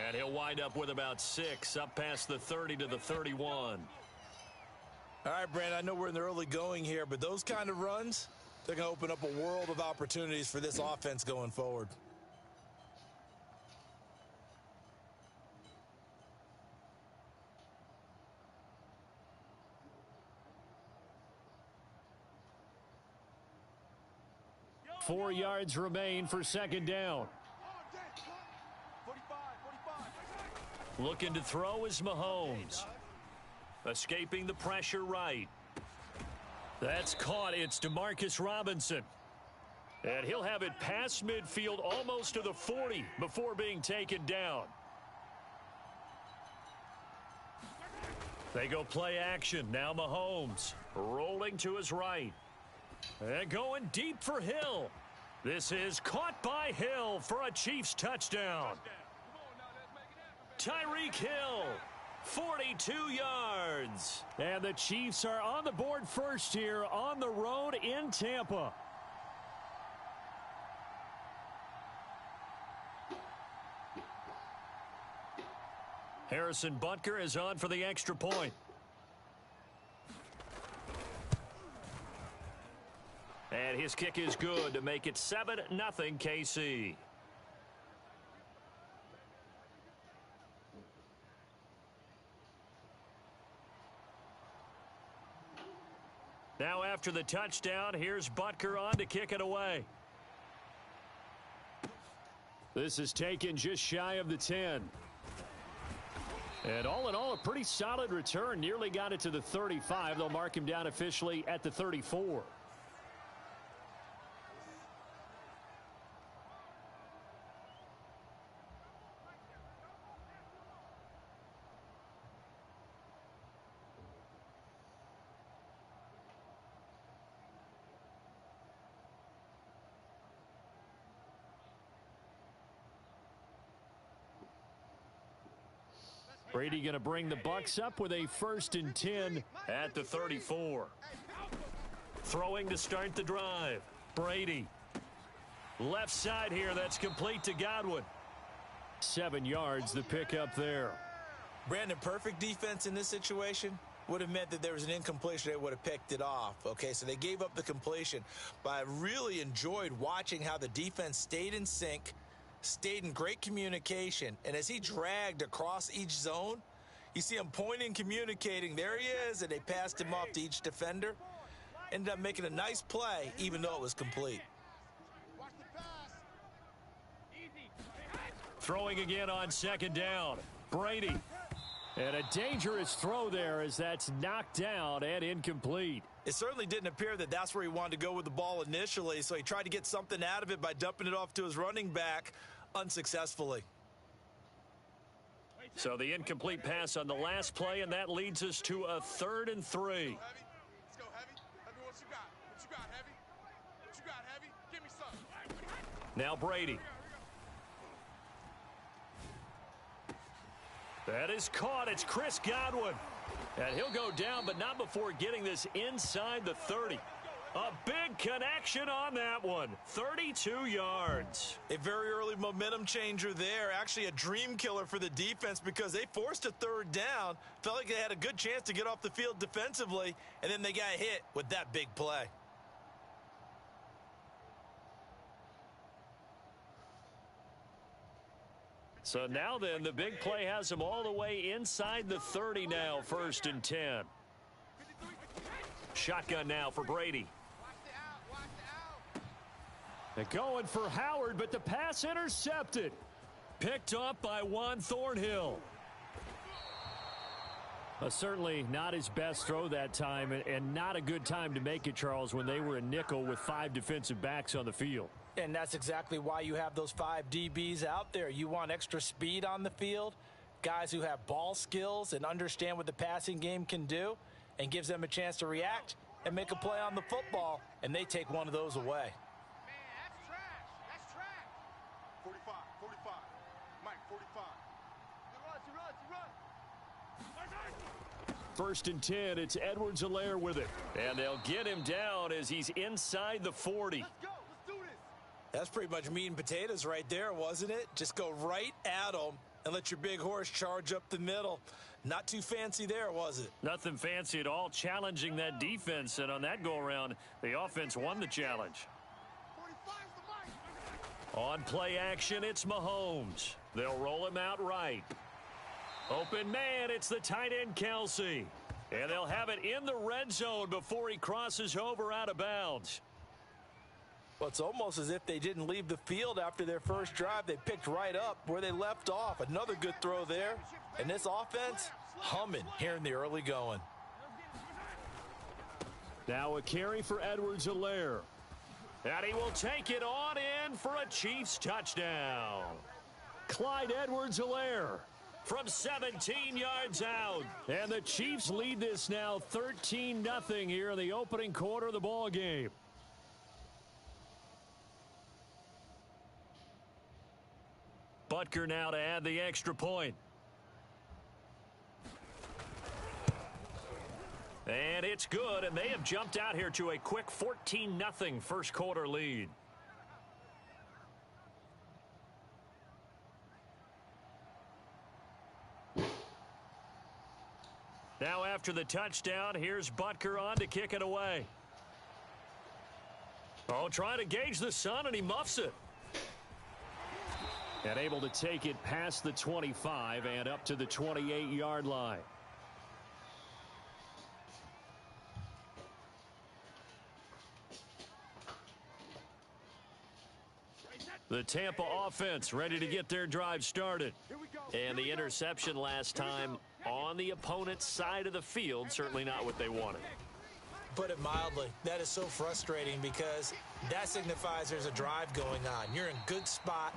And he'll wind up with about 6, up past the 30 to the 31. All right, Brandon, I know we're in the early going here, but those kind of runs, they're going to open up a world of opportunities for this offense going forward. Four yards remain for second down. Looking to throw is Mahomes. Escaping the pressure right. That's caught. It's Demarcus Robinson. And he'll have it past midfield almost to the 40 before being taken down. They go play action. Now Mahomes rolling to his right. And going deep for Hill. This is caught by Hill for a Chiefs touchdown. Tyreek Hill, 42 yards. And the Chiefs are on the board first here on the road in Tampa. Harrison Butker is on for the extra point. And his kick is good to make it 7-0 KC. Now after the touchdown, here's Butker on to kick it away. This is taken just shy of the 10. And all in all, a pretty solid return. Nearly got it to the 35. They'll mark him down officially at the 34. Brady going to bring the Bucs up with a 1st and 10 at the 34. Throwing to start the drive. Brady. Left side here, that's complete to Godwin. 7 yards, the pickup there. Brandon, perfect defense in this situation. would have meant that there was an incompletion. They would have picked it off. Okay, so they gave up the completion. But I really enjoyed watching how the defense stayed in sync, stayed in great communication. And as he dragged across each zone, you see him pointing, communicating. There he is, and they passed him off to each defender. Ended up making a nice play, even though it was complete. Throwing again on second down. Brady. And a dangerous throw there as that's knocked down and incomplete. It certainly didn't appear that that's where he wanted to go with the ball initially, so he tried to get something out of it by dumping it off to his running back unsuccessfully. So the incomplete pass on the last play, and that leads us to a 3rd and 3. Let's go, Heavy. Let me what you got. What you got, Heavy? What you got, Heavy? Give me some. Now Brady. That is caught. It's Chris Godwin. And he'll go down, but not before getting this inside the 30. A big connection on that one. 32 yards. A very early momentum changer there. Actually a dream killer for the defense because they forced a 3rd down. Felt like they had a good chance to get off the field defensively, and then they got hit with that big play. So now then, the big play has them all the way inside the 30 now, 1st and 10. Shotgun now for Brady. They're going for Howard, but the pass intercepted. Picked up by Juan Thornhill. Certainly not his best throw that time, and not a good time to make it, Charles, when they were a nickel with 5 defensive backs on the field. And that's exactly why you have those 5 DBs out there. You want extra speed on the field, guys who have ball skills and understand what the passing game can do, and gives them a chance to react and make a play on the football, and they take one of those away. Man, that's trash. That's trash. 45, 45. Mike, 45. Run. 1st and 10, it's Edwards-Helaire with it. And they'll get him down as he's inside the 40. Let's go. Let's do this. That's pretty much meat and potatoes right there, wasn't it? Just go right at them and let your big horse charge up the middle. Not too fancy there, was it? Nothing fancy at all, challenging that defense. And on that go-around, the offense won the challenge. 45's the mic. On play action, it's Mahomes. They'll roll him out right. Open man, it's the tight end Kelsey. And they'll have it in the red zone before he crosses over out of bounds. Well, it's almost as if they didn't leave the field after their first drive. They picked right up where they left off. Another good throw there. And this offense, humming here in the early going. Now a carry for Edwards-Helaire. And he will take it on in for a Chiefs touchdown. Clyde Edwards-Helaire from 17 yards out. And the Chiefs lead this now 13-0 here in the opening quarter of the ball game. Butker now to add the extra point. And it's good, and they have jumped out here to a quick 14-0 first quarter lead. Now after the touchdown, here's Butker on to kick it away. Oh, trying to gauge the sun, and he muffs it. And able to take it past the 25 and up to the 28-yard line. The Tampa offense ready to get their drive started. And the interception last time on the opponent's side of the field, certainly not what they wanted. Put it mildly, that is so frustrating because that signifies there's a drive going on. You're in good spot.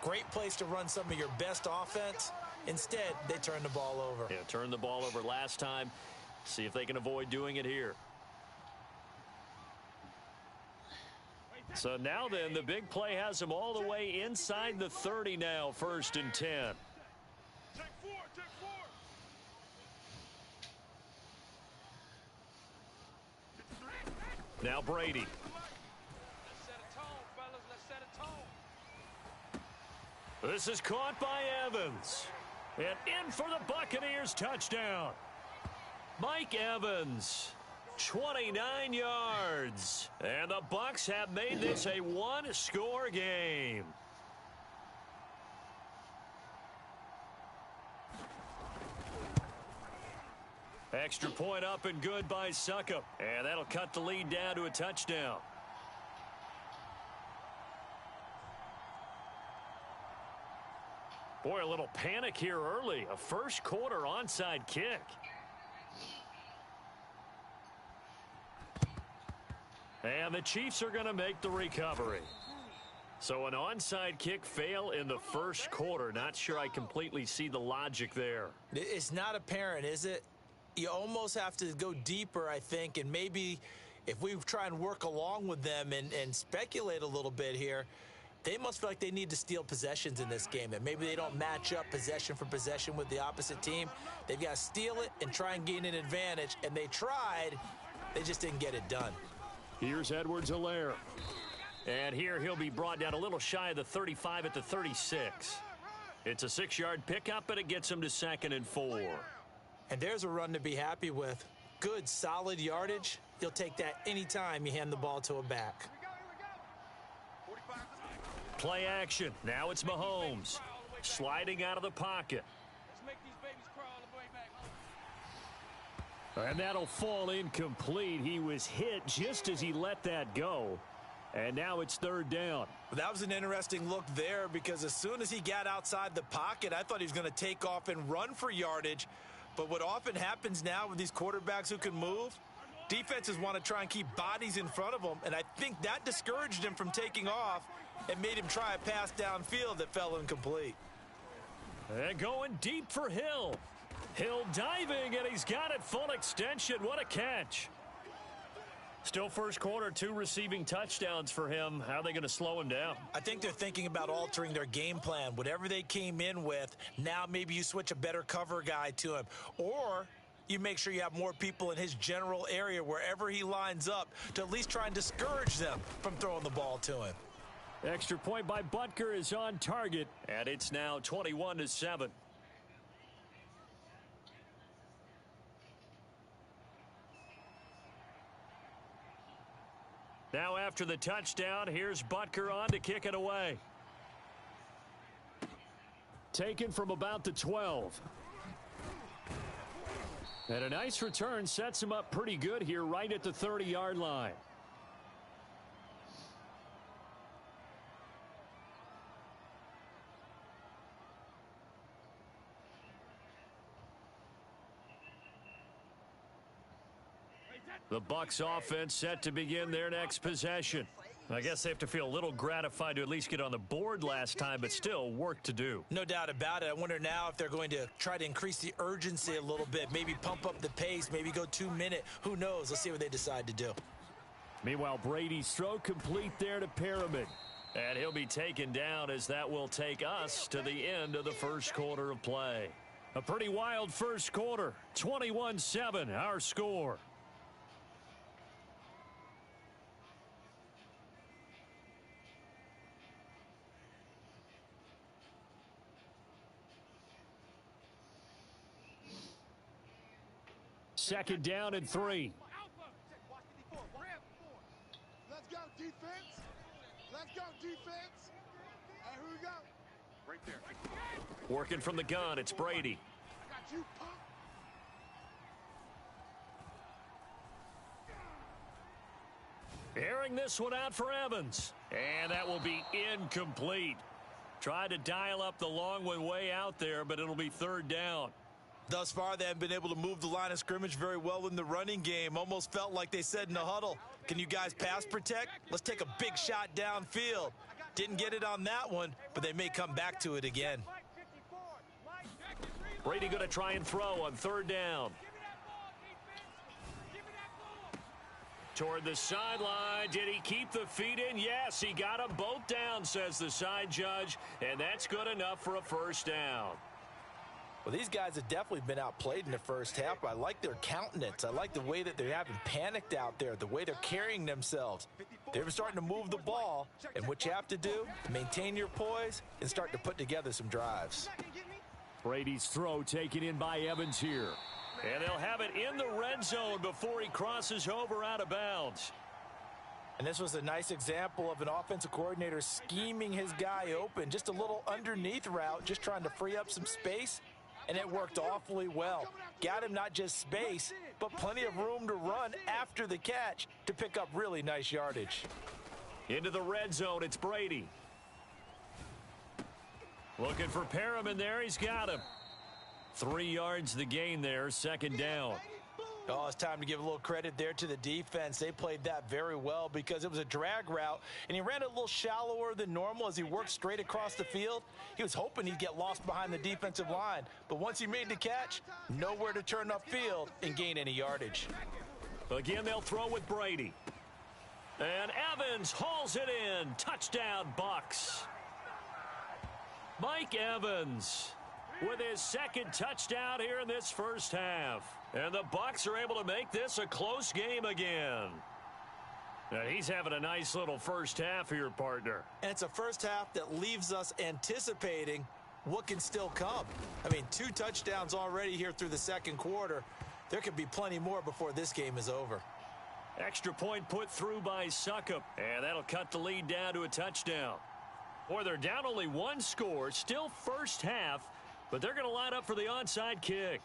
Great place to run some of your best offense. Instead, they turn the ball over. Yeah, turned the ball over last time. See if they can avoid doing it here. So now then, the big play has them all the way inside the 30 now, 1st and 10. Take four. Now Brady. Let's set a tone, fellas. Let's set a tone. This is caught by Evans. And in for the Buccaneers touchdown. Mike Evans, 29 yards. And the Bucs have made this a one-score game. Extra point up and good by Succop. And that'll cut the lead down to a touchdown. Boy, a little panic here early. A first quarter onside kick. And the Chiefs are going to make the recovery. So an onside kick fail in the first quarter. Not sure I completely see the logic there. It's not apparent, is it? You almost have to go deeper, I think, and maybe if we try and work along with them and speculate a little bit here, they must feel like they need to steal possessions in this game, that maybe they don't match up possession for possession with the opposite team. They've got to steal it and try and gain an advantage, and they tried. They just didn't get it done. Here's Edwards-Helaire. And here he'll be brought down a little shy of the 35 at the 36. It's a 6-yard pickup, and it gets him to 2nd and 4. And there's a run to be happy with. Good, solid yardage. You'll take that anytime you hand the ball to a back. Play action. Now it's Mahomes. Sliding out of the pocket. And that'll fall incomplete. He was hit just as he let that go. And now it's 3rd down. That was an interesting look there because as soon as he got outside the pocket, I thought he was going to take off and run for yardage. But what often happens now with these quarterbacks who can move, defenses want to try and keep bodies in front of them, and I think that discouraged him from taking off and made him try a pass downfield that fell incomplete. And going deep for Hill. Hill diving, and he's got it full extension. What a catch. Still first quarter, 2 receiving touchdowns for him. How are they going to slow him down? I think they're thinking about altering their game plan. Whatever they came in with, now maybe you switch a better cover guy to him. Or you make sure you have more people in his general area wherever he lines up to at least try and discourage them from throwing the ball to him. Extra point by Butker is on target, and it's now 21-7. Now after the touchdown, here's Butker on to kick it away. Taken from about the 12. And a nice return sets him up pretty good here right at the 30-yard line. The Bucs offense set to begin their next possession. I guess they have to feel a little gratified to at least get on the board last time, but still work to do. No doubt about it. I wonder now if they're going to try to increase the urgency a little bit, maybe pump up the pace, maybe go 2-minute. Who knows? Let's see what they decide to do. Meanwhile, Brady's throw complete there to Perriman. And he'll be taken down as that will take us to the end of the first quarter of play. A pretty wild first quarter. 21-7, our score. Second down and 3. Let's go, defense. Let's go, defense. Hey, here we go. Right there. Working from the gun, it's Brady. I got you, punk. Airing this one out for Evans. And that will be incomplete. Tried to dial up the long one way out there, but it'll be 3rd down. Thus far, they haven't been able to move the line of scrimmage very well in the running game. Almost felt like they said in the huddle, can you guys pass protect? Let's take a big shot downfield. Didn't get it on that one, but they may come back to it again. Brady going to try and throw on 3rd down. Toward the sideline. Did he keep the feet in? Yes, he got them both down, says the side judge, and that's good enough for a first down. Well, these guys have definitely been outplayed in the first half. I like their countenance. I like the way that they haven't panicked out there, the way they're carrying themselves. They're starting to move the ball, and what you have to do, maintain your poise and start to put together some drives. Brady's throw taken in by Evans here. And they'll have it in the red zone before he crosses over out of bounds. And this was a nice example of an offensive coordinator scheming his guy open. Just a little underneath route, just trying to free up some space, and it worked awfully well. Got him not just space, but plenty of room to run after the catch to pick up really nice yardage. Into the red zone, it's Brady. Looking for Parham in there, he's got him. 3 yards the gain there, second down. Oh, it's time to give a little credit there to the defense. They played that very well because it was a drag route, and he ran it a little shallower than normal as he worked straight across the field. He was hoping he'd get lost behind the defensive line, but once he made the catch, nowhere to turn upfield and gain any yardage. Again, they'll throw with Brady. And Evans hauls it in. Touchdown, Bucs. Mike Evans with his second touchdown here in this first half. And the Bucs are able to make this a close game again. Now, he's having a nice little first half here, partner. And it's a first half that leaves us anticipating what can still come. I mean, 2 touchdowns already here through the second quarter. There could be plenty more before this game is over. Extra point put through by Suckup. And that'll cut the lead down to a touchdown. Boy, they're down only 1 score. Still first half. But they're going to line up for the onside kick.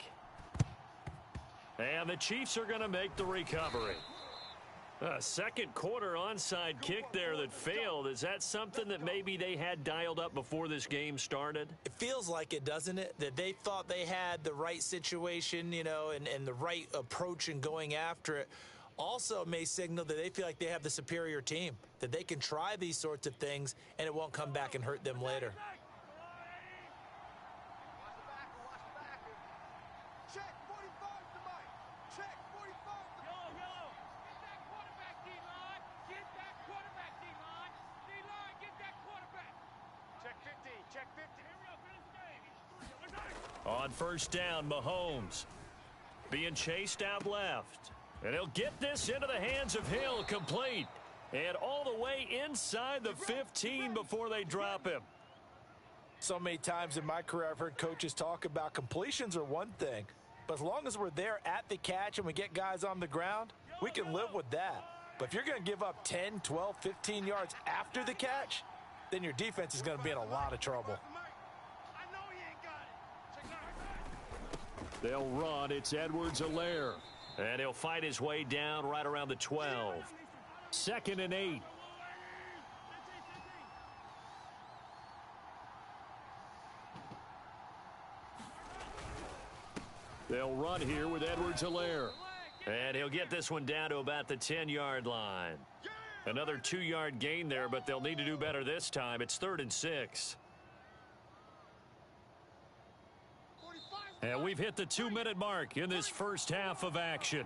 And the Chiefs are going to make the recovery. A second quarter onside kick there that failed. Is that something that maybe they had dialed up before this game started? It feels like it, doesn't it? That they thought they had the right situation, you know, and the right approach in going after it. Also may signal that they feel like they have the superior team, that they can try these sorts of things and it won't come back and hurt them later. On first down, Mahomes being chased out left. And he'll get this into the hands of Hill, complete. And all the way inside the 15 before they drop him. So many times in my career I've heard coaches talk about completions are one thing. But as long as we're there at the catch and we get guys on the ground, we can live with that. But if you're going to give up 10, 12, 15 yards after the catch, then your defense is going to be in a lot of trouble. They'll run. It's Edwards-Helaire. And he'll fight his way down right around the 12. 2nd and 8. They'll run here with Edwards-Helaire. And he'll get this one down to about the 10-yard line. Another 2-yard gain there, but they'll need to do better this time. It's 3rd and 6. And we've hit the 2-minute mark in this first half of action.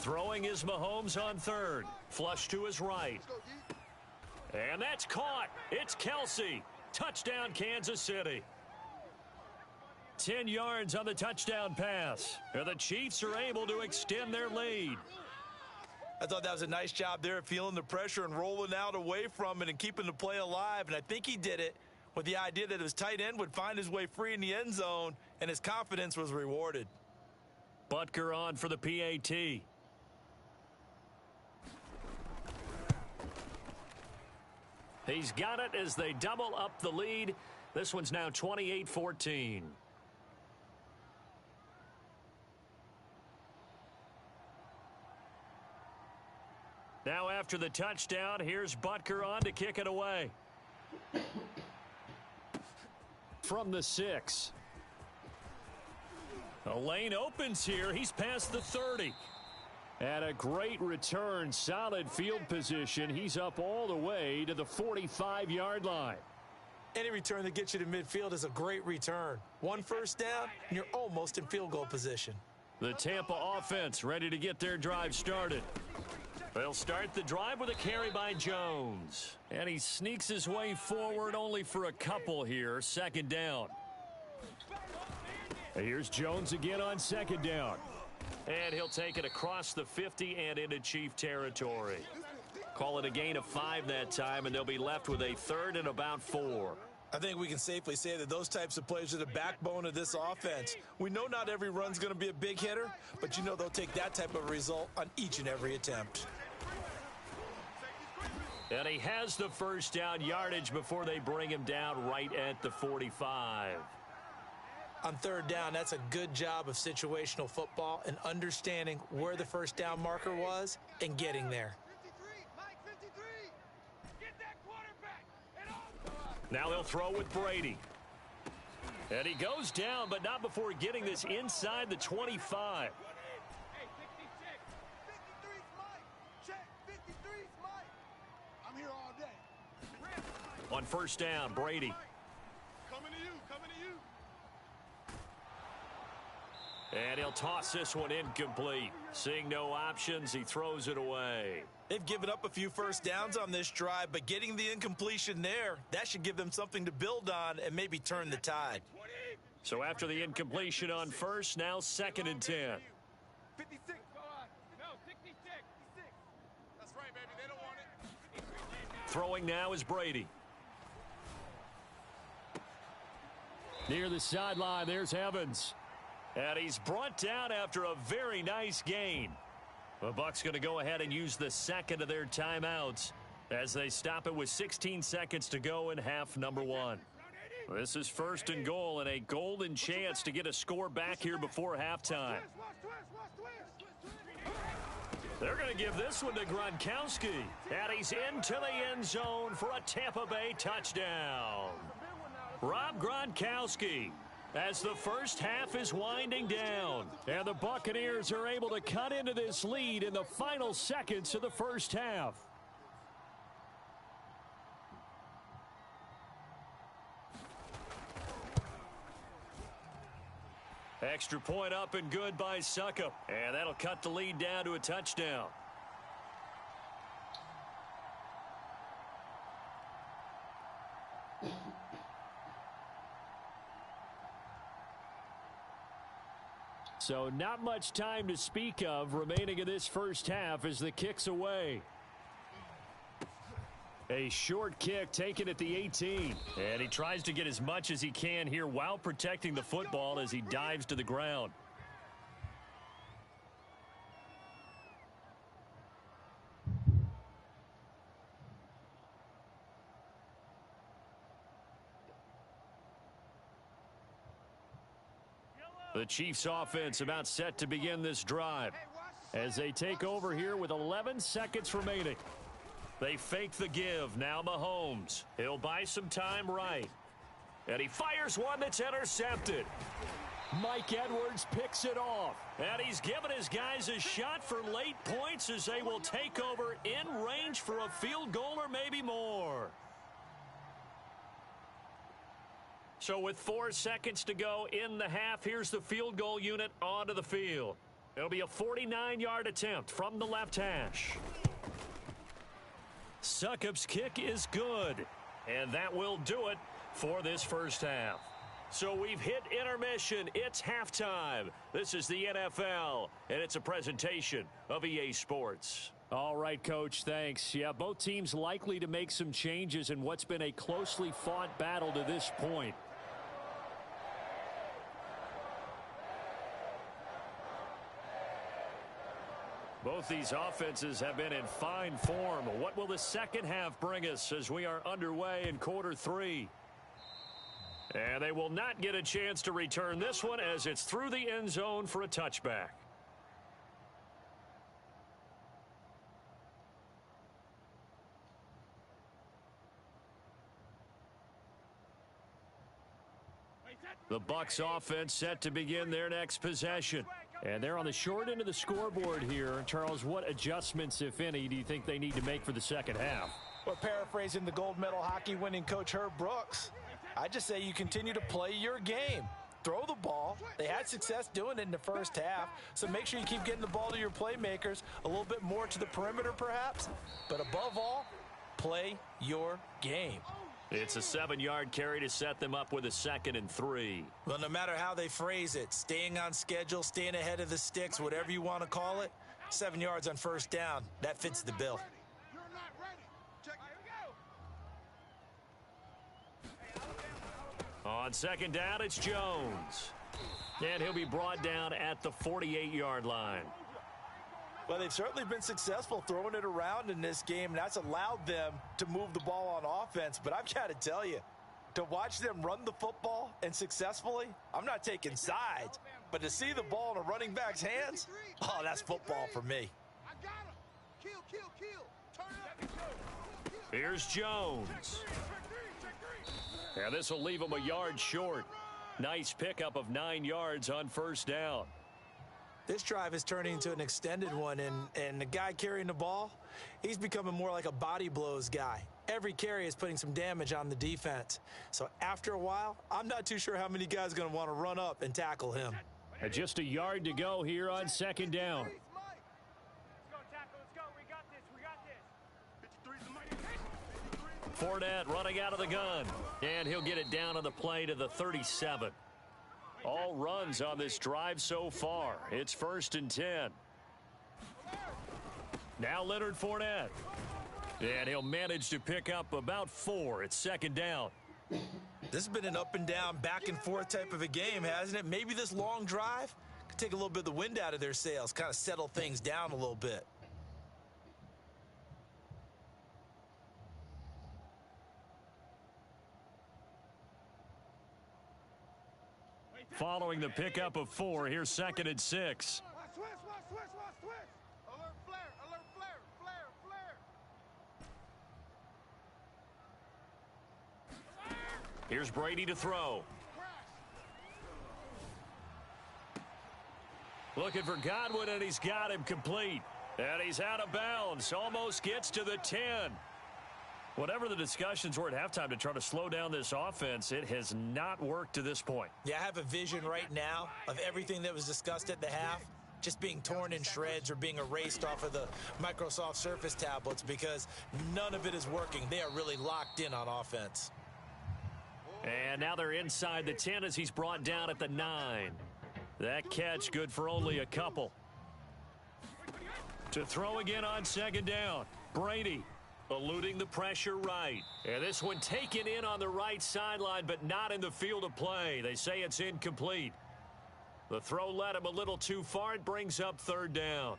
Throwing is Mahomes on 3rd. Flush to his right. And that's caught. It's Kelsey. Touchdown, Kansas City. 10 yards on the touchdown pass. And the Chiefs are able to extend their lead. I thought that was a nice job there, feeling the pressure and rolling out away from it and keeping the play alive. And I think he did it with the idea that his tight end would find his way free in the end zone, and his confidence was rewarded. Butker on for the PAT. He's got it as they double up the lead. This one's now 28-14. Now after the touchdown, here's Butker on to kick it away. From the 6. A lane opens here. He's past the 30. And a great return, solid field position. He's up all the way to the 45-yard line. Any return that gets you to midfield is a great return. 1 first down, and you're almost in field goal position. The Tampa offense ready to get their drive started. They'll start the drive with a carry by Jones. And he sneaks his way forward only for a couple here. Second down. Here's Jones again on second down. And he'll take it across the 50 and into Chief territory. Call it a gain of 5 that time, and they'll be left with a third and about 4. I think we can safely say that those types of plays are the backbone of this offense. We know not every run's going to be a big hitter, but you know they'll take that type of result on each and every attempt. And he has the first down yardage before they bring him down right at the 45. On third down, that's a good job of situational football and understanding where the first down marker was and getting there. Now they'll throw with Brady. And he goes down, but not before getting this inside the 25. On first down, Brady. Coming to you, coming to you. And he'll toss this one incomplete. Seeing no options, he throws it away. They've given up a few first downs on this drive, but getting the incompletion there, that should give them something to build on and maybe turn the tide. So after the incompletion on first, now second and 10. 56. No, 66. That's right, baby. They don't want it. Throwing now is Brady. Near the sideline, there's Evans. And he's brought down after a very nice gain. The Bucs going to go ahead and use the second of their timeouts as they stop it with 16 seconds to go in half number 1. This is first and goal and a golden chance to get a score back here before halftime. They're going to give this one to Gronkowski. And he's into the end zone for a Tampa Bay touchdown. Rob Gronkowski, as the first half is winding down. And the Buccaneers are able to cut into this lead in the final seconds of the first half. Extra point up and good by Suckup. And that'll cut the lead down to a touchdown. So not much time to speak of remaining in this first half as the kick's away. A short kick taken at the 18. And he tries to get as much as he can here while protecting the football as he dives to the ground. The Chiefs offense about set to begin this drive as they take over here with 11 seconds remaining. They fake the give. Now Mahomes. He'll buy some time right. And he fires one that's intercepted. Mike Edwards picks it off. And he's given his guys a shot for late points as they will take over in range for a field goal or maybe more. So with 4 seconds to go in the half, here's the field goal unit onto the field. It'll be a 49-yard attempt from the left hash. Succup's kick is good. And that will do it for this first half. So we've hit intermission. It's halftime. This is the NFL, and it's a presentation of EA Sports. All right, Coach, thanks. Yeah, both teams likely to make some changes in what's been a closely fought battle to this point. Both these offenses have been in fine form. What will the second half bring us as we are underway in quarter 3? And they will not get a chance to return this one as it's through the end zone for a touchback. The Bucs offense set to begin their next possession. And they're on the short end of the scoreboard here. Charles, what adjustments, if any, do you think they need to make for the second half? Well, paraphrasing the gold medal hockey winning coach Herb Brooks, I just say you continue to play your game. throw the ball. They had success doing it in the first half, so make sure you keep getting the ball to your playmakers, a little bit more to the perimeter perhaps, but above all, play your game. It's a 7-yard carry to set them up with a 2nd and 3. Well, no matter how they phrase it, staying on schedule, staying ahead of the sticks, whatever you want to call it, 7 yards on first down, that fits the bill. You're not ready. Check it. On 2nd down, it's Jones. And he'll be brought down at the 48-yard line. Well, they've certainly been successful throwing it around in this game, and that's allowed them to move the ball on offense. But I've got to tell you, to watch them run the football and successfully, I'm not taking sides, but to see the ball in a running back's hands, oh, that's football for me. I got him. Kill. Turn it up. Here's Jones. And this will leave him a yard short. Nice pickup of 9 yards on first down. This drive is turning into an extended one, and the guy carrying the ball, he's becoming more like a body blows guy. Every carry is putting some damage on the defense. So after a while, I'm not too sure how many guys are going to want to run up and tackle him. And just a yard to go here on 2nd down. Let's go, tackle. Let's go. We got this. Fournette running out of the gun. And he'll get it down on the play to the 37. All runs on this drive so far. It's 1st and 10. Now Leonard Fournette. And he'll manage to pick up about 4 at 2nd down. This has been an up and down, back and forth type of a game, hasn't it? Maybe this long drive could take a little bit of the wind out of their sails, kind of settle things down a little bit. Following the pickup of 4, here's 2nd and 6. Watch twist. Alert flare. Here's Brady to throw. Looking for Godwin, and he's got him complete. And he's out of bounds. Almost gets to the 10. Whatever the discussions were at halftime to try to slow down this offense, it has not worked to this point. Yeah, I have a vision right now of everything that was discussed at the half just being torn in shreds or being erased off of the Microsoft Surface tablets because none of it is working. They are really locked in on offense. And now they're inside the 10 as he's brought down at the 9. That catch good for only a couple. To throw again on 2nd down. Brady eluding the pressure right. And this one taken in on the right sideline, but not in the field of play. They say it's incomplete. The throw led him a little too far. It brings up 3rd down.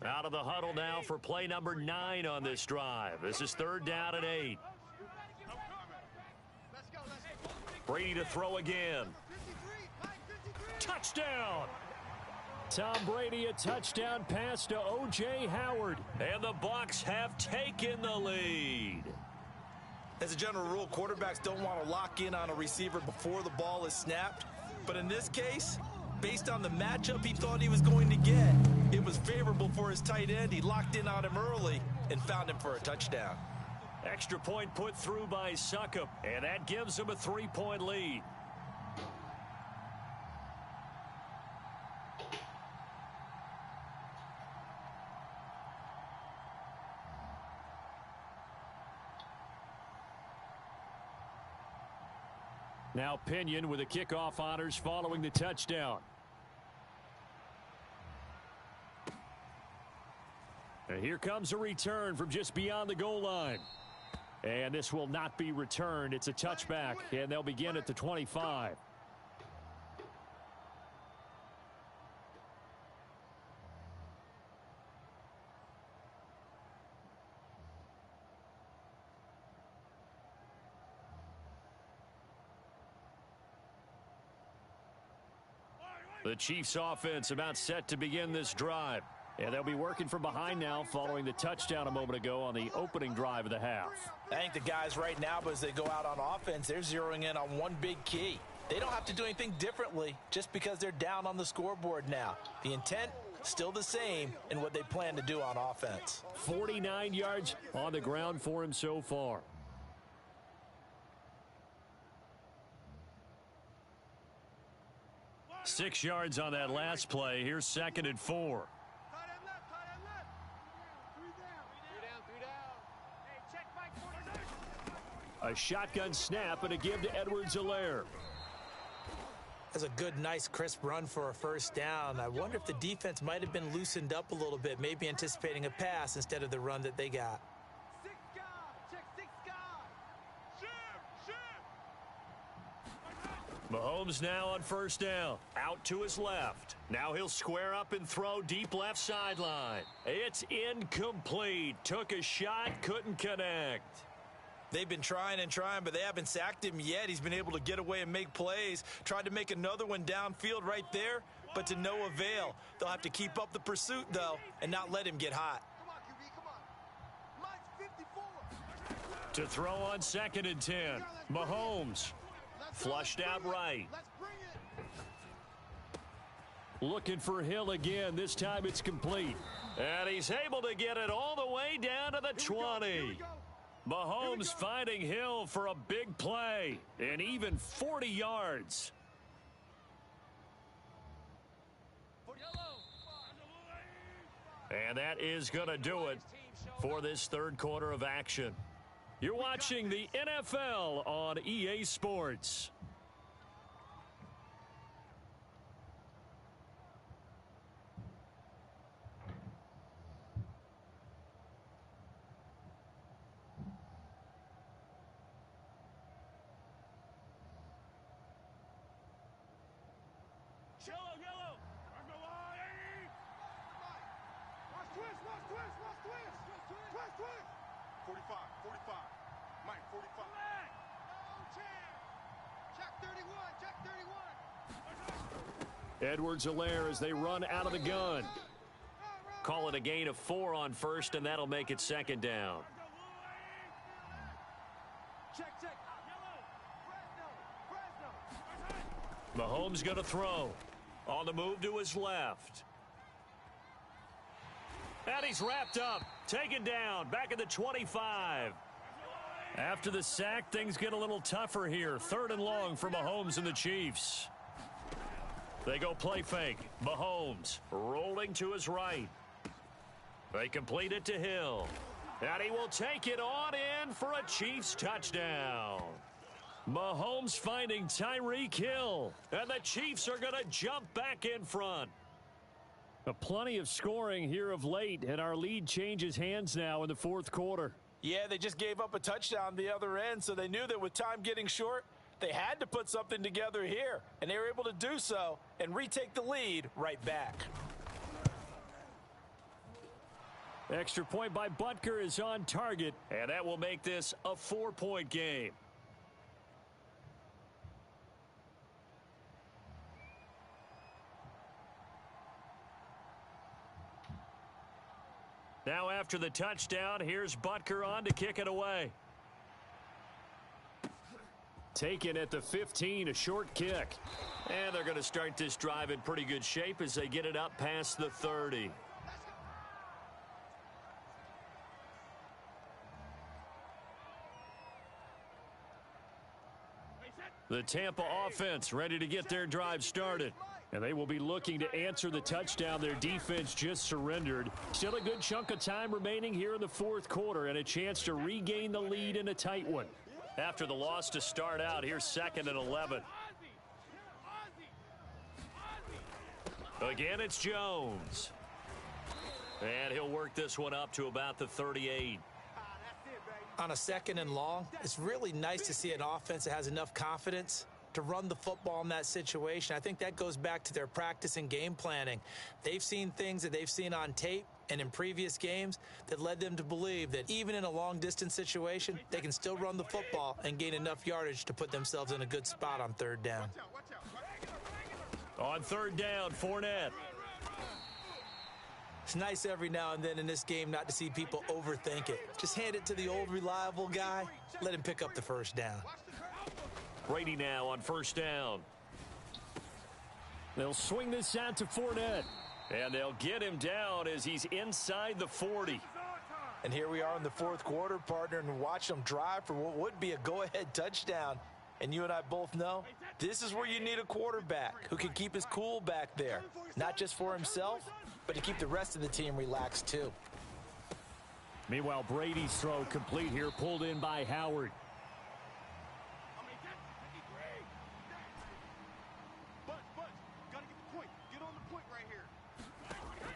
Out of the huddle now for play number 9 on this drive. This is 3rd down and 8. Brady to throw again. Touchdown! Tom Brady, a touchdown pass to O.J. Howard. And the Bucs have taken the lead. As a general rule, quarterbacks don't want to lock in on a receiver before the ball is snapped. But in this case, based on the matchup he thought he was going to get, it was favorable for his tight end. He locked in on him early and found him for a touchdown. Extra point put through by Succop, and that gives him a 3-point lead. Now Pinion with the kickoff honors following the touchdown. And here comes a return from just beyond the goal line. And this will not be returned. It's a touchback, and they'll begin at the 25. The Chiefs offense about set to begin this drive. And they'll be working from behind now following the touchdown a moment ago on the opening drive of the half. I think the guys right now, but as they go out on offense, they're zeroing in on one big key. They don't have to do anything differently just because they're down on the scoreboard now. The intent still the same in what they plan to do on offense. 49 yards on the ground for him so far. Six yards on that last play. Here's 2nd and 4. A shotgun snap and a give to Edwards-Helaire. That's a good, nice, crisp run for a first down. I wonder if the defense might have been loosened up a little bit, maybe anticipating a pass instead of the run that they got. Mahomes now on first down. Out to his left. Now he'll square up and throw deep left sideline. It's incomplete. Took a shot, couldn't connect. They've been trying and trying, but they haven't sacked him yet. He's been able to get away and make plays. Tried to make another one downfield right there, but to no avail. They'll have to keep up the pursuit, though, and not let him get hot. To throw on 2nd and 10. Mahomes. Flushed out right. Looking for Hill again. This time it's complete. And he's able to get it all the way down to the 20. Mahomes finding Hill for a big play. And even 40 yards. And that is going to do it for this third quarter of action. You're watching the NFL on EA Sports. Yellow. Twist. 45. Mike, 45. Check 31. Edwards-Helaire as they run out of the gun. Call it a gain of 4 on first, and that'll make it 2nd down. Check. Mahomes going to throw. On the move to his left. And he's wrapped up. Taken down. Back at the 25. After the sack, things get a little tougher here. 3rd and long for Mahomes and the Chiefs. They go play fake. Mahomes rolling to his right. They complete it to Hill. And he will take it on in for a Chiefs touchdown. Mahomes finding Tyreek Hill. And the Chiefs are going to jump back in front. Plenty of scoring here of late, and our lead changes hands now in the 4th quarter. Yeah, they just gave up a touchdown the other end, so they knew that with time getting short, they had to put something together here, and they were able to do so and retake the lead right back. Extra point by Butker is on target, and that will make this a 4-point game. Now after the touchdown, here's Butker on to kick it away. Taken at the 15, a short kick. And they're going to start this drive in pretty good shape as they get it up past the 30. The Tampa offense ready to get their drive started. And they will be looking to answer the touchdown their defense just surrendered. Still a good chunk of time remaining here in the 4th quarter and a chance to regain the lead in a tight one. After the loss to start out, here's 2nd and 11. Again, it's Jones. And he'll work this one up to about the 38. On a 2nd and long, it's really nice to see an offense that has enough confidence to run the football in that situation. I think that goes back to their practice and game planning. They've seen things that they've seen on tape and in previous games that led them to believe that even in a long-distance situation, they can still run the football and gain enough yardage to put themselves in a good spot on 3rd down. On 3rd down, Fournette. It's nice every now and then in this game not to see people overthink it. Just hand it to the old reliable guy, let him pick up the 1st down. Brady now on 1st down. They'll swing this out to Fournette. And they'll get him down as he's inside the 40. And here we are in the fourth quarter, partner, and watch them drive for what would be a go-ahead touchdown. And you and I both know this is where you need a quarterback who can keep his cool back there, not just for himself, but to keep the rest of the team relaxed too. Meanwhile, Brady's throw complete here, pulled in by Howard.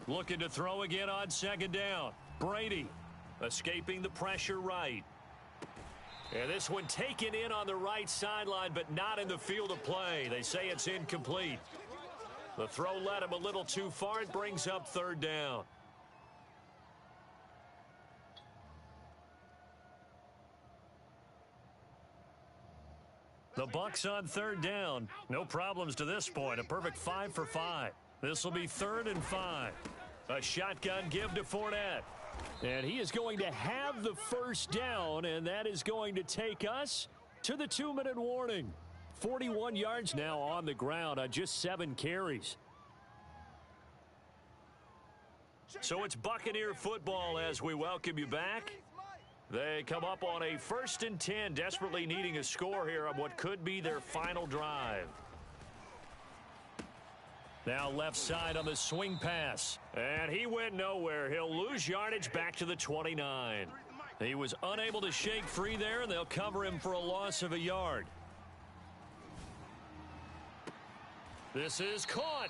Looking to throw again on second down. Brady escaping the pressure right. And this one taken in on the right sideline, but not in the field of play. They say it's incomplete. The throw led him a little too far. It brings up third down. The Bucs on third down. No problems to this point. A perfect 5 for 5. This will be 3rd and 5. A shotgun give to Fournette. And he is going to have the first down, and that is going to take us to the 2-minute warning. 41 yards now on the ground on just 7 carries. So it's Buccaneer football as we welcome you back. They come up on a 1st and 10, desperately needing a score here on what could be their final drive. Now left side on the swing pass. And he went nowhere. He'll lose yardage back to the 29. He was unable to shake free there, and they'll cover him for a loss of a yard. This is caught.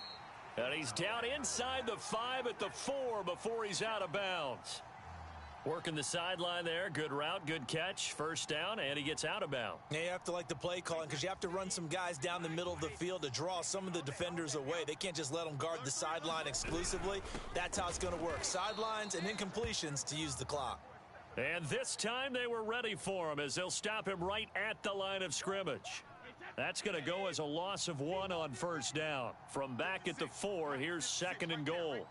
And he's down inside the 5 at the 4 before he's out of bounds. Working the sideline there. Good route, good catch. First down, and he gets out of bounds. Yeah, you have to like the play calling because you have to run some guys down the middle of the field to draw some of the defenders away. They can't just let them guard the sideline exclusively. That's how it's going to work. Sidelines and incompletions to use the clock. And this time they were ready for him as they'll stop him right at the line of scrimmage. That's going to go as a loss of 1 on first down. From back at the 4, here's 2nd and goal.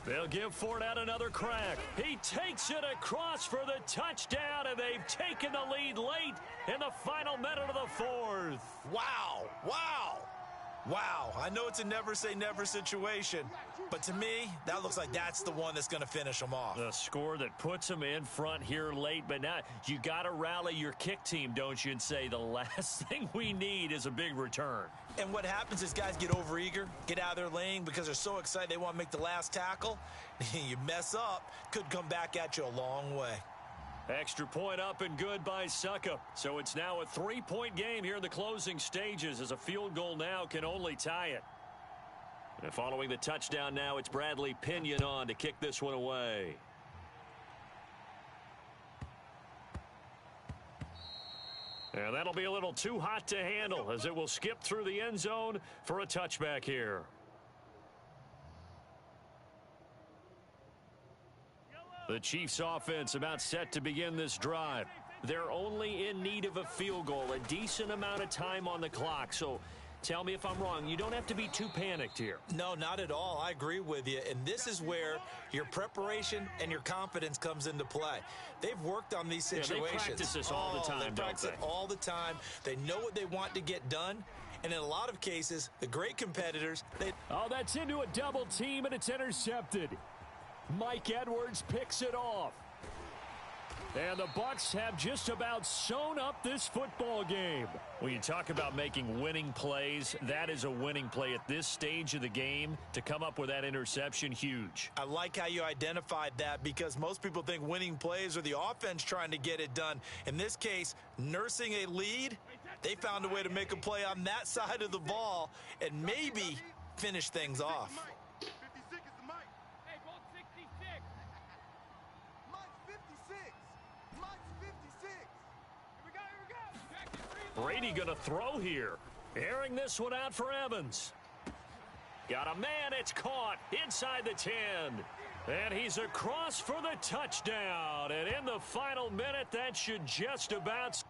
They'll give Fournette another crack. He takes it across for the touchdown, and they've taken the lead late in the final minute of the 4th. Wow, wow, wow. I know it's a never-say-never situation, but to me, that looks like that's the one that's going to finish them off. The score that puts them in front here late, but now you got to rally your kick team, don't you, and say the last thing we need is a big return. And what happens is guys get overeager, get out of their lane because they're so excited they want to make the last tackle. You mess up, could come back at you a long way. Extra point up and good by Suckup. So it's now a 3-point game here in the closing stages as a field goal now can only tie it. And following the touchdown now, it's Bradley Pinion on to kick this one away. And that'll be a little too hot to handle as it will skip through the end zone for a touchback here. The Chiefs offense about set to begin this drive. They're only in need of a field goal, a decent amount of time on the clock. So tell me if I'm wrong. You don't have to be too panicked here. No, not at all. I agree with you. And this is where your preparation and your confidence comes into play. They've worked on these situations. Yeah, they practice this all the time, they practice it all the time. They know what they want to get done. And in a lot of cases, the great competitors, Oh, that's into a double team, and it's intercepted. Mike Edwards picks it off. And the Bucs have just about sewn up this football game. When you talk about making winning plays, that is a winning play at this stage of the game. To come up with that interception, huge. I like how you identified that because most people think winning plays are the offense trying to get it done. In this case, nursing a lead, they found a way to make a play on that side of the ball and maybe finish things off. Brady going to throw here. Airing this one out for Evans. Got a man. It's caught inside the 10. And he's across for the touchdown. And in the final minute, that should just about...